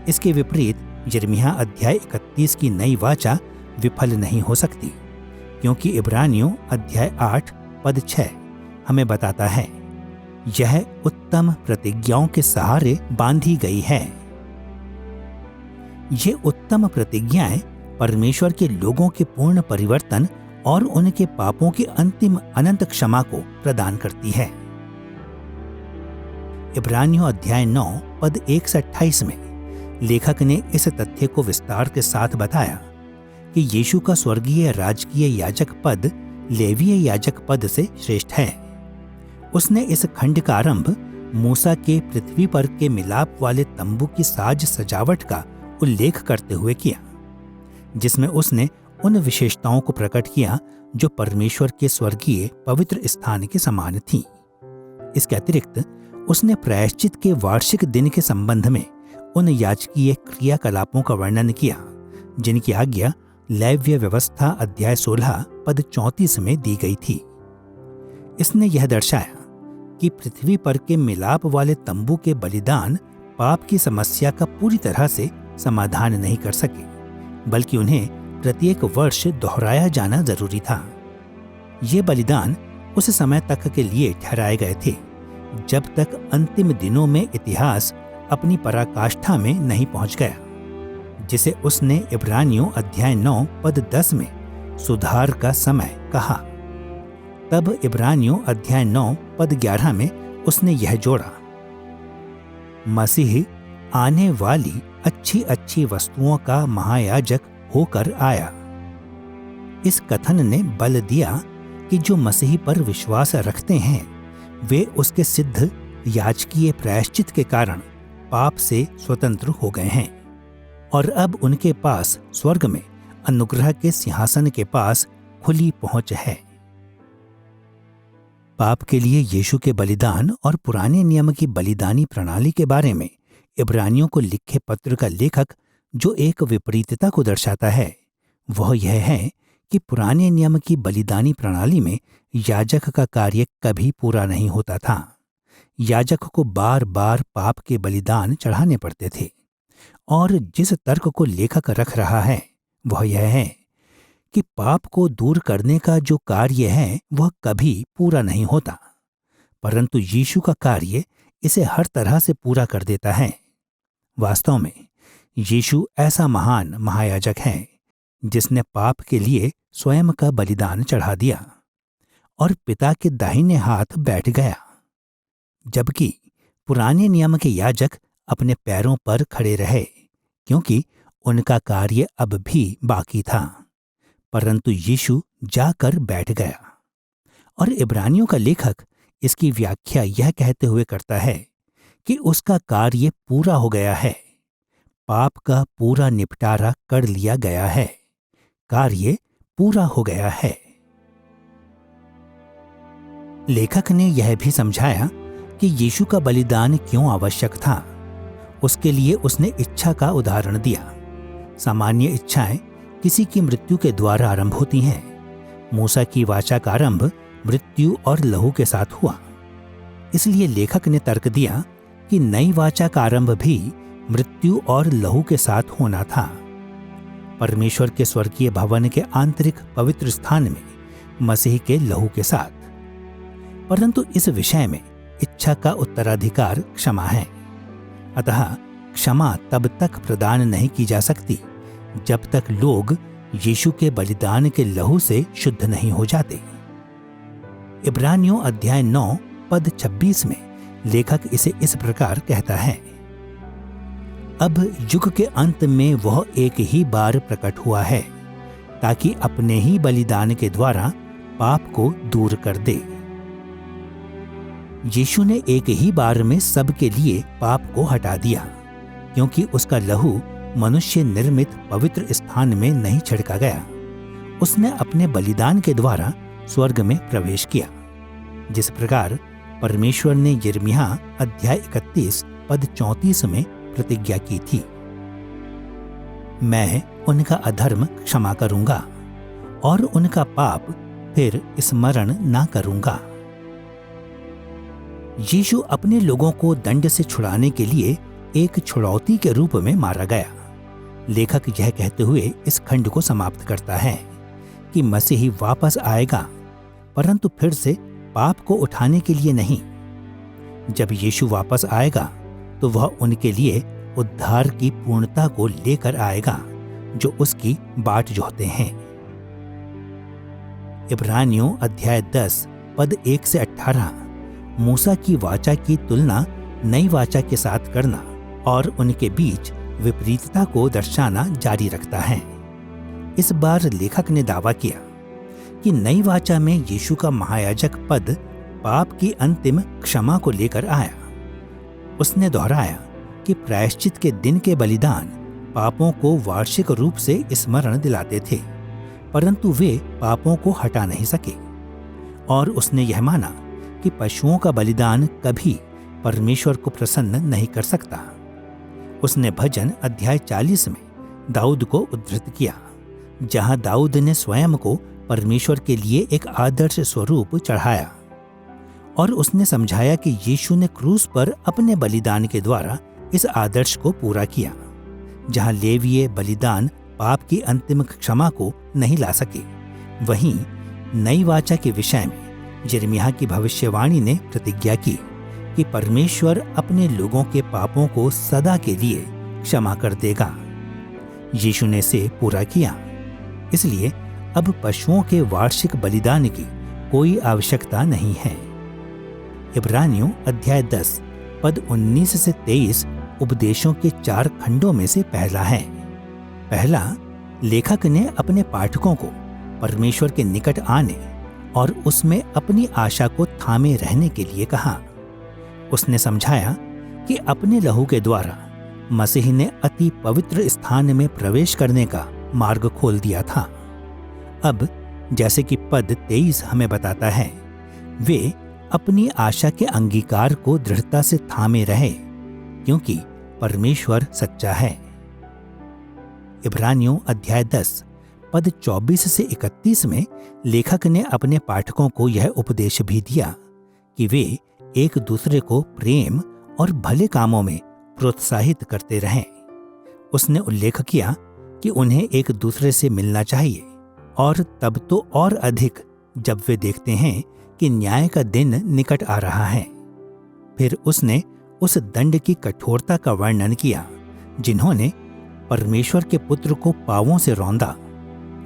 इसके विपरीत यिर्मयाह अध्याय 31 की नई वाचा विफल नहीं हो सकती, क्योंकि इब्रानियों अध्याय 8 पद 6 हमें बताता है, यह उत्तम प्रतिज्ञाओं के सहारे बांधी गई है। ये उत्तम प्रतिज्ञाएं परमेश्वर के लोगों के पूर्ण परिवर्तन और उनके पापों की अंतिम अनंत क्षमा को प्रदान करती है। इब्रानियों अध्याय 9 पद 1 से 28 में लेखक ने इस तथ्य को विस्तार के साथ बताया कि यीशु का स्वर्गीय राजकीय याजक पद लेवीय याजक पद से श्रेष्ठ है। उसने इस खंड का आरंभ मूसा के पृथ्वी पर के मिलाप वाले तंबू की साज सजावट का उल्लेख करते हुए किया, जिसमें उसने उन विशेषताओं को प्रकट किया जो परमेश्वर के स्वर्गीय पवित्र स्थान के समान थीं। इसके अतिरिक्त उसने प्रायश्चित के वार्षिक दिन के संबंध में उन याजकीय क्रियाकलापों का वर्णन किया जिनकी आज्ञा लेव्य व्यवस्था अध्याय 16 पद 34 में दी गई थी। इसने यह दर्शाया कि पृथ्वी पर के मिलाप वाले तंबू के बलिदान पाप की समस्या का पूरी तरह से समाधान नहीं कर सके, बल्कि उन्हें प्रत्येक वर्ष दोहराया जाना जरूरी था। ये बलिदान उस समय तक के लिए ठहराए गए थे जब तक अंतिम दिनों में इतिहास अपनी पराकाष्ठा में नहीं पहुंच गया, जिसे उसने इब्रानियों अध्याय 9 पद 10 में सुधार का समय कहा। तब इब्रानियों अध्याय 9 पद 11 में उसने यह जोड़ा, मसीह आने वाली अच्छी अच्छी वस्तुओं का महायाजक होकर आया। इस कथन ने बल दिया कि जो मसीह पर विश्वास रखते हैं वे उसके सिद्ध याजकीय प्रायश्चित के कारण पाप से स्वतंत्र हो गए हैं और अब उनके पास स्वर्ग में अनुग्रह के सिंहासन के पास खुली पहुंच है। पाप के लिए यीशु के बलिदान और पुराने नियम की बलिदानी प्रणाली के बारे में इब्रानियों को लिखे पत्र का लेखक जो एक विपरीतता को दर्शाता है वह यह है कि पुराने नियम की बलिदानी प्रणाली में याजक का कार्य कभी पूरा नहीं होता था। याजक को बार बार पाप के बलिदान चढ़ाने पड़ते थे, और जिस तर्क को लेखक रख रहा है वह यह है कि पाप को दूर करने का जो कार्य है वह कभी पूरा नहीं होता, परंतु यीशु का कार्य इसे हर तरह से पूरा कर देता है। वास्तव में यीशु ऐसा महान महायाजक है जिसने पाप के लिए स्वयं का बलिदान चढ़ा दिया और पिता के दाहिने हाथ बैठ गया, जबकि पुराने नियम के याजक अपने पैरों पर खड़े रहे क्योंकि उनका कार्य अब भी बाकी था, परंतु यीशु जाकर बैठ गया। और इब्रानियों का लेखक इसकी व्याख्या यह कहते हुए करता है कि उसका कार्य पूरा हो गया है, पाप का पूरा निपटारा कर लिया गया है, कार्य पूरा हो गया है। लेखक ने यह भी समझाया कि यीशु का बलिदान क्यों आवश्यक था। उसके लिए उसने इच्छा का उदाहरण दिया। सामान्य इच्छाएं किसी की मृत्यु के द्वारा आरंभ होती हैं। मूसा की वाचा का आरंभ मृत्यु और लहू के साथ हुआ। इसलिए लेखक ने तर्क दिया कि नई वाचा का आरंभ भी मृत्यु और लहू के साथ होना था। परमेश्वर के स्वर्गीय भवन के आंतरिक पवित्र स्थान में मसीह के लहू के साथ। परंतु इस विषय में इच्छा का उत्तराधिकार क्षमा है। अतः क्षमा तब तक प्रदान नहीं की जा सकती जब तक लोग यीशु के बलिदान के लहू से शुद्ध नहीं हो जाते। इब्रानियों अध्याय 9 पद 26 में लेखक इसे इस प्रकार कहता है, अब युग के अंत में वह एक ही बार प्रकट हुआ है ताकि अपने ही बलिदान के द्वारा पाप को दूर कर दे। यीशु ने एक ही बार में सबके लिए पाप को हटा दिया क्योंकि उसका लहू मनुष्य निर्मित पवित्र स्थान में नहीं छिड़का गया। उसने अपने बलिदान के द्वारा स्वर्ग में प्रवेश किया, जिस प्रकार परमेश्वर ने यिर्मयाह अध्याय 31 पद 34 में प्रतिज्ञा की थी, मैं उनका अधर्म क्षमा करूंगा और उनका पाप फिर स्मरण ना करूंगा। यीशु अपने लोगों को दंड से छुड़ाने के लिए एक छुड़ौती के रूप में मारा गया। लेखक यह कहते हुए इस खंड को समाप्त करता है कि मसीही वापस आएगा, परंतु फिर से पाप को उठाने के लिए नहीं। जब यीशु वापस आएगा तो वह उनके लिए उद्धार की पूर्णता को लेकर आएगा जो उसकी बाट जोहते हैं। इब्रानियों अध्याय 10 पद 1 से 18 मूसा की वाचा की तुलना नई वाचा के साथ करना और उनके बीच विपरीतता को दर्शाना जारी रखता है। इस बार लेखक ने दावा किया कि नई वाचा में यीशु का महायाजक पद पाप की अंतिम क्षमा को लेकर आया। उसने दोहराया कि प्रायश्चित के दिन के बलिदान पापों को वार्षिक रूप से स्मरण दिलाते थे, परंतु वे पापों को हटा नहीं सके। और उसने यह माना कि पशुओं का बलिदान कभी परमेश्वर को प्रसन्न नहीं कर सकता। उसने भजन अध्याय 40 में दाऊद को उद्धृत किया, जहां दाऊद ने स्वयं को परमेश्वर के लिए एक आदर्श स्वरूप चढ़ाया। और उसने समझाया कि यीशु ने क्रूस पर अपने बलिदान के द्वारा इस आदर्श को पूरा किया। जहां लेवीय बलिदान पाप की अंतिम क्षमा को नहीं ला सके, वहीं नई वाचा के विषय में यिर्मयाह की भविष्यवाणी ने प्रतिज्ञा की कि परमेश्वर अपने लोगों के पापों को सदा के लिए क्षमा कर देगा। यीशु ने इसे पूरा किया, इसलिए अब पशुओं के वार्षिक बलिदान की कोई आवश्यकता नहीं है। इब्रानियों अध्याय 10 पद 19 से 23 उपदेशों के 4 खंडों में से पहला है। पहला, लेखक ने अपने पाठकों को परमेश्वर के निकट आने और उसमें अपनी आशा को थामे रहने के लिए कहा। उसने समझाया कि अपने लहू के द्वारा मसीह ने अति पवित्र स्थान में प्रवेश करने का मार्ग खोल दिया था। अब जैसे कि पद 23 हमें बताता है, वे अपनी आशा के अंगीकार को दृढ़ता से थामे रहे, क्योंकि परमेश्वर सच्चा है। इब्रानियों अध्याय 10 पद 24 से 31 में लेखक ने अपने पाठकों को यह उपदेश भी दिया कि वे एक दूसरे को प्रेम और भले कामों में प्रोत्साहित करते रहें। उसने उल्लेख किया कि उन्हें एक दूसरे से मिलना चाहिए, और तब तो और अधिक जब वे देखते हैं कि न्याय का दिन निकट आ रहा है। फिर उसने उस दंड की कठोरता का वर्णन किया जिन्होंने परमेश्वर के पुत्र को पांवों से रौंदा,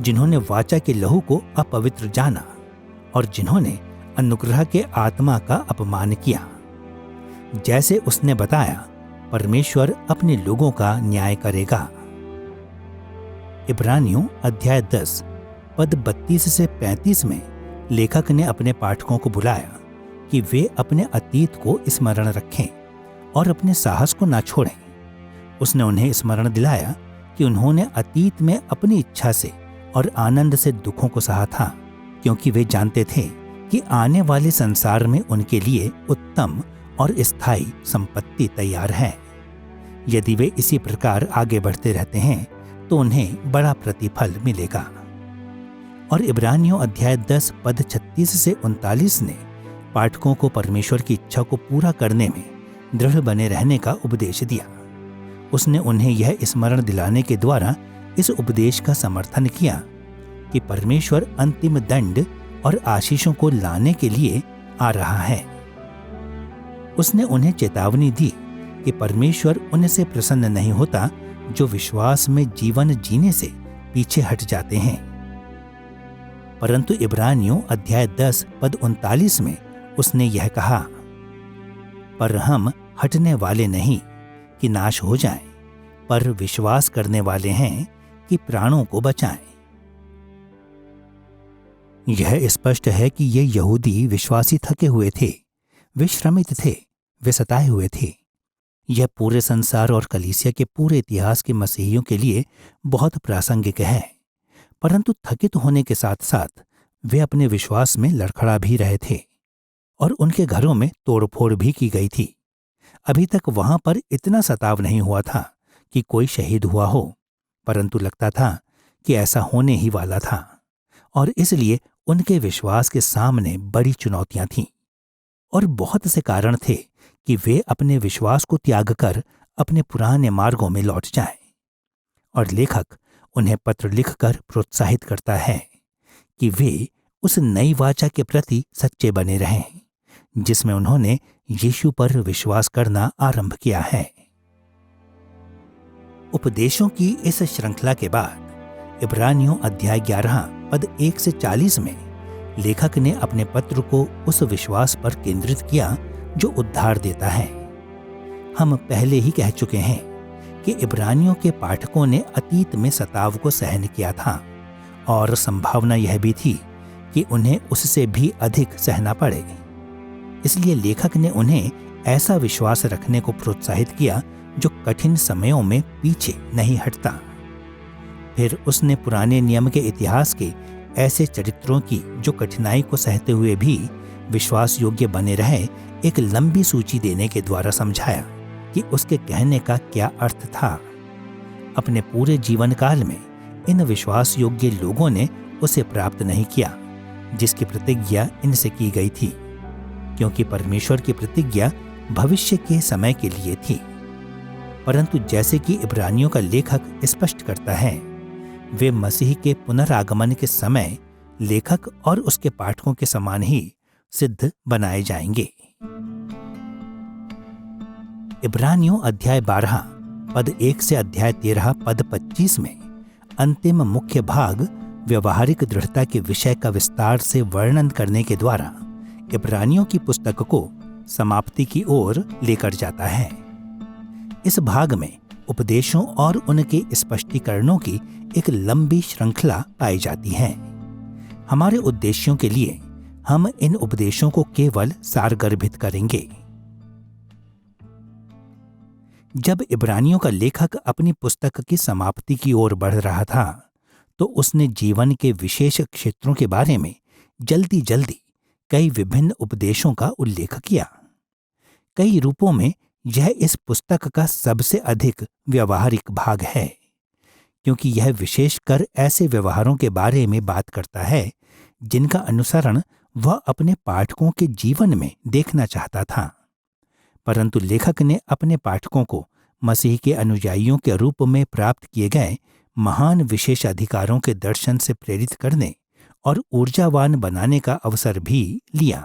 जिन्होंने वाचा के लहू को अपवित्र जाना और जिन्होंने अनुग्रह के आत्मा का अपमान किया। जैसे उसने बताया, परमेश्वर अपने लोगों का न्याय करेगा। इब्रानियों अध्याय 10 पद 32 से 35 में लेखक ने अपने पाठकों को बुलाया कि वे अपने अतीत को स्मरण रखें और अपने साहस को ना छोड़ें। उसने उन्हें स्मरण दिलाया कि उन्होंने अतीत में अपनी इच्छा से और आनंद से दुखों को सहा था, क्योंकि वे जानते थे कि आने वाले संसार में उनके लिए उत्तम और स्थायी संपत्ति तैयार है। यदि वे इसी प्रकार आगे बढ़ते रहते हैं तो उन्हें बड़ा प्रतिफल मिलेगा। और इब्रानियों अध्याय 10 पद 36 से 39 ने पाठकों को परमेश्वर की इच्छा को पूरा करने में दृढ़ बने रहने का उपदेश दिया। उसने उन्हें यह स्मरण दिलाने के द्वारा इस उपदेश का समर्थन किया कि परमेश्वर अंतिम दंड और आशीषों को लाने के लिए आ रहा है। उसने उन्हें चेतावनी दी कि परमेश्वर उनसे प्रसन्न नहीं होता जो विश्वास में जीवन जीने से पीछे हट जाते हैं। परंतु इब्रानियों अध्याय 10 पद 39 में उसने यह कहा, पर हम हटने वाले नहीं कि नाश हो जाएं, पर विश्वास करने वाले हैं कि प्राणों को बचाएं। यह स्पष्ट है कि ये यहूदी विश्वासी थके हुए थे, वे श्रमित थे, वे सताए हुए थे। यह पूरे संसार और कलीसिया के पूरे इतिहास के मसीहियों के लिए बहुत प्रासंगिक है। परंतु थकित होने के साथ साथ वे अपने विश्वास में लड़खड़ा भी रहे थे और उनके घरों में तोड़फोड़ भी की गई थी। अभी तक वहां पर इतना सताव नहीं हुआ था कि कोई शहीद हुआ हो, परंतु लगता था कि ऐसा होने ही वाला था, और इसलिए उनके विश्वास के सामने बड़ी चुनौतियां थीं और बहुत से कारण थे कि वे अपने विश्वास को त्याग कर अपने पुराने मार्गों में लौट जाएं। और लेखक उन्हें पत्र लिखकर प्रोत्साहित करता है कि वे उस नई वाचा के प्रति सच्चे बने रहें जिसमें उन्होंने यीशु पर विश्वास करना आरंभ किया है। उपदेशों की इस श्रृंखला के बाद इब्रानियों अध्याय 11 पद 1 से 40 में लेखक ने अपने पत्र को उस विश्वास पर केंद्रित किया जो उद्धार देता है। हम पहले ही कह चुके हैं कि इब्रानियों के पाठकों ने अतीत में सताव को सहन किया था और संभावना यह भी थी कि उन्हें उससे भी अधिक सहना पड़े। इसलिए लेखक ने उन्हें ऐसा विश्वास रखने को प्रोत्साहित किया जो कठिन समयों में पीछे नहीं हटता। फिर उसने पुराने नियम के इतिहास के ऐसे चरित्रों की जो कठिनाई को सहते हुए भी विश्वास योग्य बने रहे एक लंबी सूची देने के द्वारा समझाया कि उसके कहने का क्या अर्थ था। अपने पूरे जीवन काल में इन विश्वास योग्य लोगों ने उसे प्राप्त नहीं किया जिसकी प्रतिज्ञा इनसे की गई थी, क्योंकि परमेश्वर की प्रतिज्ञा भविष्य के समय के लिए थी। परंतु जैसे कि इब्रानियों का लेखक स्पष्ट करता है, वे मसीह के पुनरागमन के समय लेखक और उसके पाठकों के समान ही सिद्ध बनाए जाएंगे। इब्रानियों अध्याय 12 पद 1 से अध्याय 13 पद 25 में अंतिम मुख्य भाग व्यवहारिक दृढ़ता के विषय का विस्तार से वर्णन करने के द्वारा इब्रानियों की पुस्तक को समाप्ति की ओर लेकर जाता है। इस भाग में उपदेशों और उनके स्पष्टीकरणों की एक लंबी श्रृंखला पाई जाती है। हमारे उद्देश्यों के लिए हम इन उपदेशों को केवल सारगर्भित करेंगे। जब इब्रानियों का लेखक अपनी पुस्तक की समाप्ति की ओर बढ़ रहा था तो उसने जीवन के विशेष क्षेत्रों के बारे में जल्दी जल्दी कई विभिन्न उपदेशों का उल्लेख किया। कई रूपों में यह इस पुस्तक का सबसे अधिक व्यवहारिक भाग है, क्योंकि यह विशेषकर ऐसे व्यवहारों के बारे में बात करता है जिनका अनुसरण वह अपने पाठकों के जीवन में देखना चाहता था। परंतु लेखक ने अपने पाठकों को मसीह के अनुयायियों के रूप में प्राप्त किए गए महान विशेषाधिकारों के दर्शन से प्रेरित करने और ऊर्जावान बनाने का अवसर भी लिया।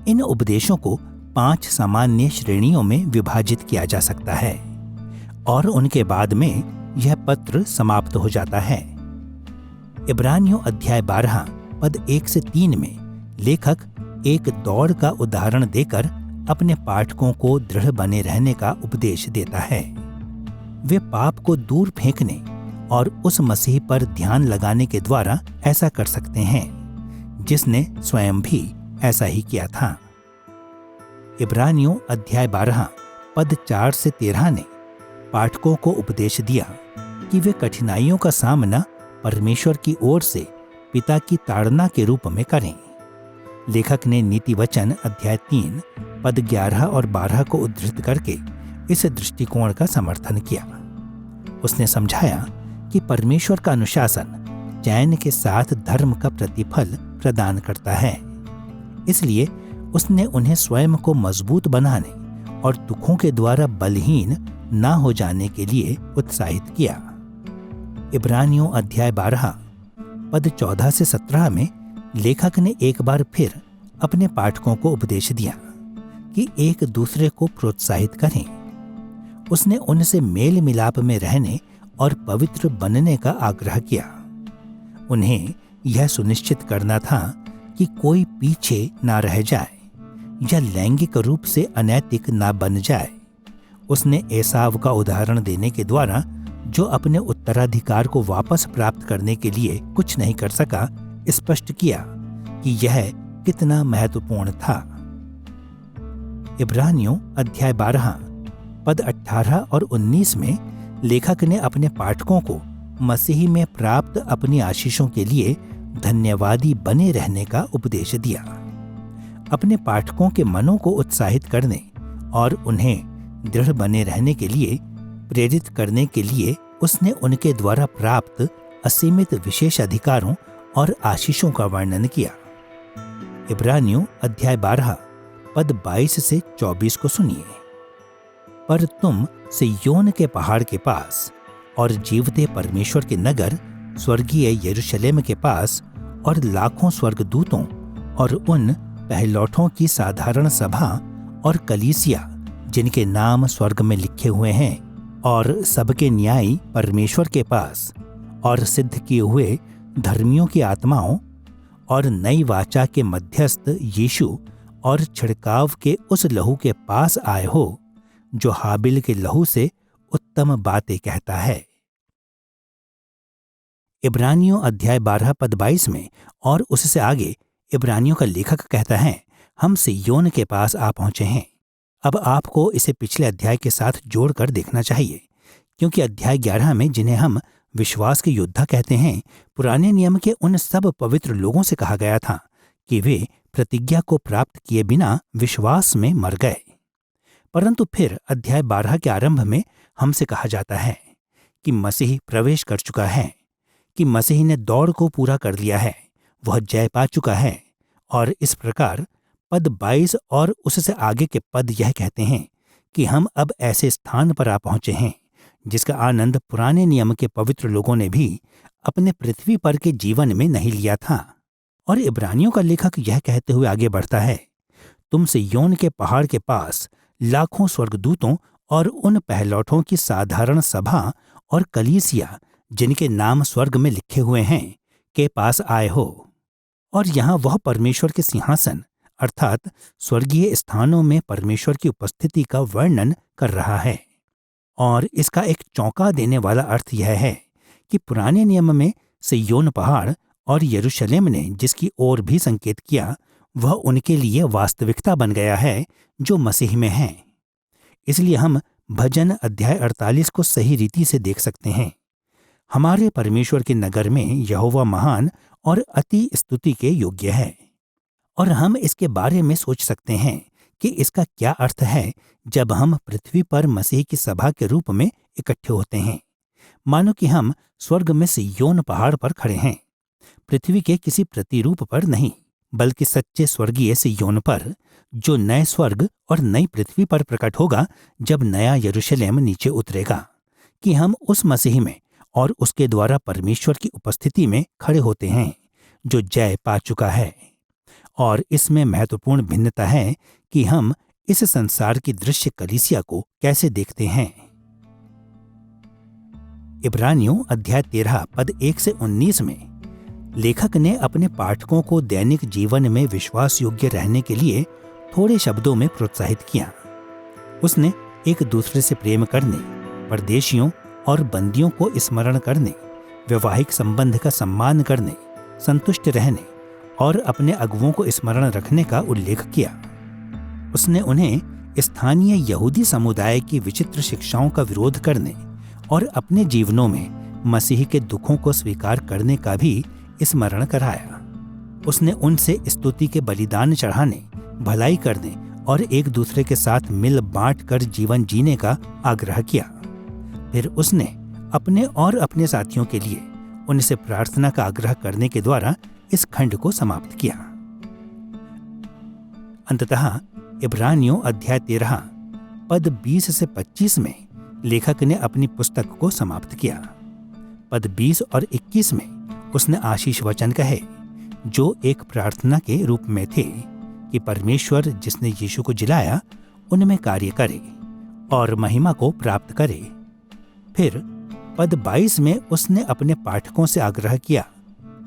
इन उपदेशों को 5 सामान्य श्रेणियों में विभाजित किया जा सकता है और उनके बाद में यह पत्र समाप्त हो जाता है। इब्रानियों अध्याय 12 पद 1 से 3 में लेखक एक दौड़ का उदाहरण देकर अपने पाठकों को दृढ़ बने रहने का उपदेश देता है। वे पाप को दूर फेंकने और उस मसीह पर ध्यान लगाने के द्वारा ऐसा कर सकते हैं जिसने स्वयं भी ऐसा ही किया था। इब्रानियों अध्याय 12 पद 4 से 13 ने पाठकों को उपदेश दिया कि वे कठिनाइयों का सामना परमेश्वर की ओर से पिता की ताड़ना के रूप में करें। लेखक ने नीति वचन अध्याय 3 पद 11 और 12 को उद्धृत करके इस दृष्टिकोण का समर्थन किया। उसने समझाया कि परमेश्वर का अनुशासन चैन के साथ धर्म का प्रतिफल प्रदान करता है। इसलिए उसने उन्हें स्वयं को मजबूत बनाने और दुखों के द्वारा बलहीन ना हो जाने के लिए उत्साहित किया। इब्रानियों अध्याय 12 पद 14 से 17 में लेखक ने एक बार फिर अपने पाठकों को उपदेश दिया कि एक दूसरे को प्रोत्साहित करें। उसने उनसे मेल मिलाप में रहने और पवित्र बनने का आग्रह किया। उन्हें यह सुनिश्चित करना था कि कोई पीछे ना रह जाए या लैंगिक रूप से अनैतिक ना बन जाए। उसने एसाव का उदाहरण देने के द्वारा, जो अपने उत्तराधिकार को वापस प्राप्त करने के लिए कुछ नहीं कर सका, स्पष्ट किया कि यह कितना महत्वपूर्ण था। इब्रानियों अध्याय 12 पद 18 और 19 में लेखक ने अपने पाठकों को मसीह में प्राप्त अपनी आशीषों के लिए धन्यवादी बने रहने का उपदेश दिया। अपने पाठकों के मनों को उत्साहित करने और उन्हें दृढ़ बने रहने के लिए प्रेरित करने के लिए उसने उनके द्वारा प्राप्त असीमित विशेष अधिकारों और आशीषों का वर्णन किया। इब्रानियों अध्याय 12 पद 22 से 24 को सुनिए। पर तुम सिय्योन के पहाड़ के पास और जीवते परमेश्वर के नगर स्वर्गीय यरूशलेम के पास और लाखों स्वर्गदूतों और उन पहलौठों की साधारण सभा और कलीसिया जिनके नाम स्वर्ग में लिखे हुए हैं और सबके न्यायी परमेश्वर के पास और सिद्ध किए हुए धर्मियों की आत्माओं और नई वाचा के मध्यस्थ यीशु और छिड़काव के उस लहू के पास आए हो जो हाबिल के लहू से उत्तम बातें कहता है। इब्रानियों अध्याय 12 पद 22 में और उससे आगे इब्रानियों का लेखक कहता है, हम सिय्योन के पास आ पहुंचे हैं। अब आपको इसे पिछले अध्याय के साथ जोड़कर देखना चाहिए, क्योंकि अध्याय 11 में जिन्हें हम विश्वास के योद्धा कहते हैं, पुराने नियम के उन सब पवित्र लोगों से कहा गया था कि वे प्रतिज्ञा को प्राप्त किए बिना विश्वास में मर गए। परंतु फिर अध्याय 12 के आरंभ में हमसे कहा जाता है कि मसीह प्रवेश कर चुका है, कि मसीह ने दौड़ को पूरा कर लिया है, वह जय पा चुका है। और इस प्रकार पद 22 और उससे आगे के पद यह कहते हैं कि हम अब ऐसे स्थान पर आ पहुंचे हैं जिसका आनंद पुराने नियम के पवित्र लोगों ने भी अपने पृथ्वी पर के जीवन में नहीं लिया था। और इब्रानियों का लेखक यह कहते हुए आगे बढ़ता है, तुम सिय्योन के पहाड़ के पास लाखों स्वर्गदूतों और उन पहलौठों की साधारण सभा और कलीसिया जिनके नाम स्वर्ग में लिखे हुए हैं के पास आए हो। और यहाँ वह परमेश्वर के सिंहासन अर्थात स्वर्गीय स्थानों में परमेश्वर की उपस्थिति का वर्णन कर रहा है। और इसका एक चौंका देने वाला अर्थ यह है कि पुराने नियम में सिय्योन पहाड़ और यरूशलेम ने जिसकी ओर भी संकेत किया, वह उनके लिए वास्तविकता बन गया है जो मसीह में है। इसलिए हम भजन अध्याय 48 को सही रीति से देख सकते हैं। हमारे परमेश्वर के नगर में यहोवा महान और अति स्तुति के योग्य है। और हम इसके बारे में सोच सकते हैं कि इसका क्या अर्थ है जब हम पृथ्वी पर मसीह की सभा के रूप में इकट्ठे होते हैं, मानो कि हम स्वर्ग में सिय्योन पहाड़ पर खड़े हैं, पृथ्वी के किसी प्रतिरूप पर नहीं, बल्कि सच्चे स्वर्गीय सिय्योन पर, जो नए स्वर्ग और नई पृथ्वी पर प्रकट होगा जब नया यरूशलेम नीचे उतरेगा, कि हम उस मसीह में और उसके द्वारा परमेश्वर की उपस्थिति में खड़े होते हैं जो जय पा चुका है। और इसमें महत्वपूर्ण भिन्नता है कि हम इस संसार की दृश्य कलीसिया को कैसे देखते हैं। इब्रानियों अध्याय 13 पद 1 से 19 में लेखक ने अपने पाठकों को दैनिक जीवन में विश्वास योग्य रहने के लिए थोड़े शब्दों में प्रोत्साहित किया। उसने एक दूसरे से प्रेम करने, परदेशियों और बंदियों को स्मरण करने, वैवाहिक संबंध का सम्मान करने, संतुष्ट रहने और अपने अगुओं को स्मरण रखने का उल्लेख किया। उसने उन्हें स्थानीय यहूदी समुदाय की विचित्र शिक्षाओं का विरोध करने और अपने जीवनों में मसीह के दुखों को स्वीकार करने का भी स्मरण कराया। उसने उनसे स्तुति के बलिदान चढ़ाने, भलाई करने और एक दूसरे के साथ मिल बांट कर जीवन जीने का आग्रह किया। फिर उसने अपने और अपने साथियों के लिए उनसे प्रार्थना का आग्रह करने के द्वारा इस खंड को समाप्त किया। अंततः इब्रानियों अध्याय 13 पद 20 से 25 में लेखक ने अपनी पुस्तक को समाप्त किया। पद 20 और 21 में उसने आशीष वचन कहे जो एक प्रार्थना के रूप में थे कि परमेश्वर जिसने यीशु को जिलाया उनमें कार्य करे और महिमा को प्राप्त करे। फिर पद 22 में उसने अपने पाठकों से आग्रह किया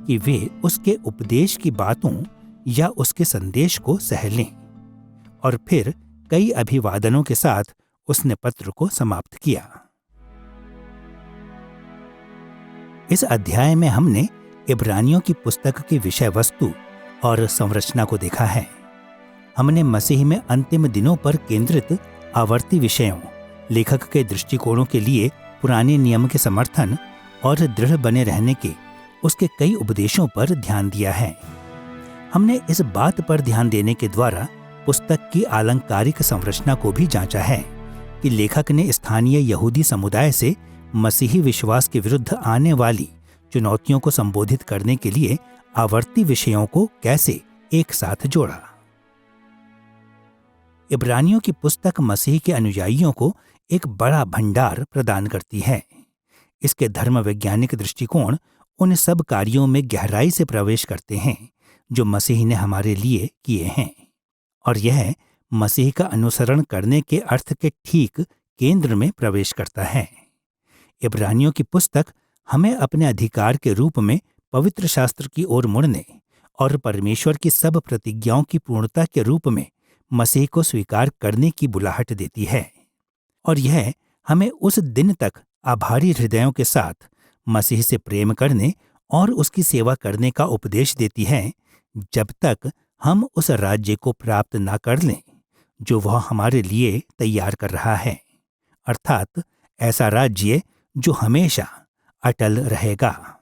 कि वे उसके उपदेश की बातों या उसके संदेश को सह लें। और फिर कई अभिवादनों के साथ उसने पत्र को समाप्त किया। इस अध्याय में हमने इब्रानियों की पुस्तक की विषय वस्तु और संरचना को देखा है। हमने मसीह में अंतिम दिनों पर केंद्रित आवर्ती विषयों, लेखक के दृष्टिकोणों के लिए पुराने नियम के समर्थन और दृढ़ बने रहने के उसके कई उपदेशों पर ध्यान दिया है। हमने इस बात पर ध्यान देने के द्वारा पुस्तक की आलंकारिक संरचना को भी जांचा है कि लेखक ने स्थानीय यहूदी समुदाय से मसीही विश्वास के विरुद्ध आने वाली चुनौतियों को संबोधित करने के लिए आवर्ती विषयों को कैसे एक साथ जोड़ा। इब्रानियों की पुस्तक मसीह के अनुयायियों को एक बड़ा भंडार प्रदान करती है। इसके धर्म वैज्ञानिक दृष्टिकोण उन सब कार्यों में गहराई से प्रवेश करते हैं जो मसीह ने हमारे लिए किए हैं, और यह मसीह का अनुसरण करने के अर्थ के ठीक केंद्र में प्रवेश करता है। इब्रानियों की पुस्तक हमें अपने अधिकार के रूप में पवित्र शास्त्र की ओर मुड़ने और परमेश्वर की सब प्रतिज्ञाओं की पूर्णता के रूप में मसीह को स्वीकार करने की बुलाहट देती है, और यह हमें उस दिन तक आभारी हृदयों के साथ मसीह से प्रेम करने और उसकी सेवा करने का उपदेश देती है जब तक हम उस राज्य को प्राप्त ना कर लें जो वह हमारे लिए तैयार कर रहा है, अर्थात ऐसा राज्य जो हमेशा अटल रहेगा।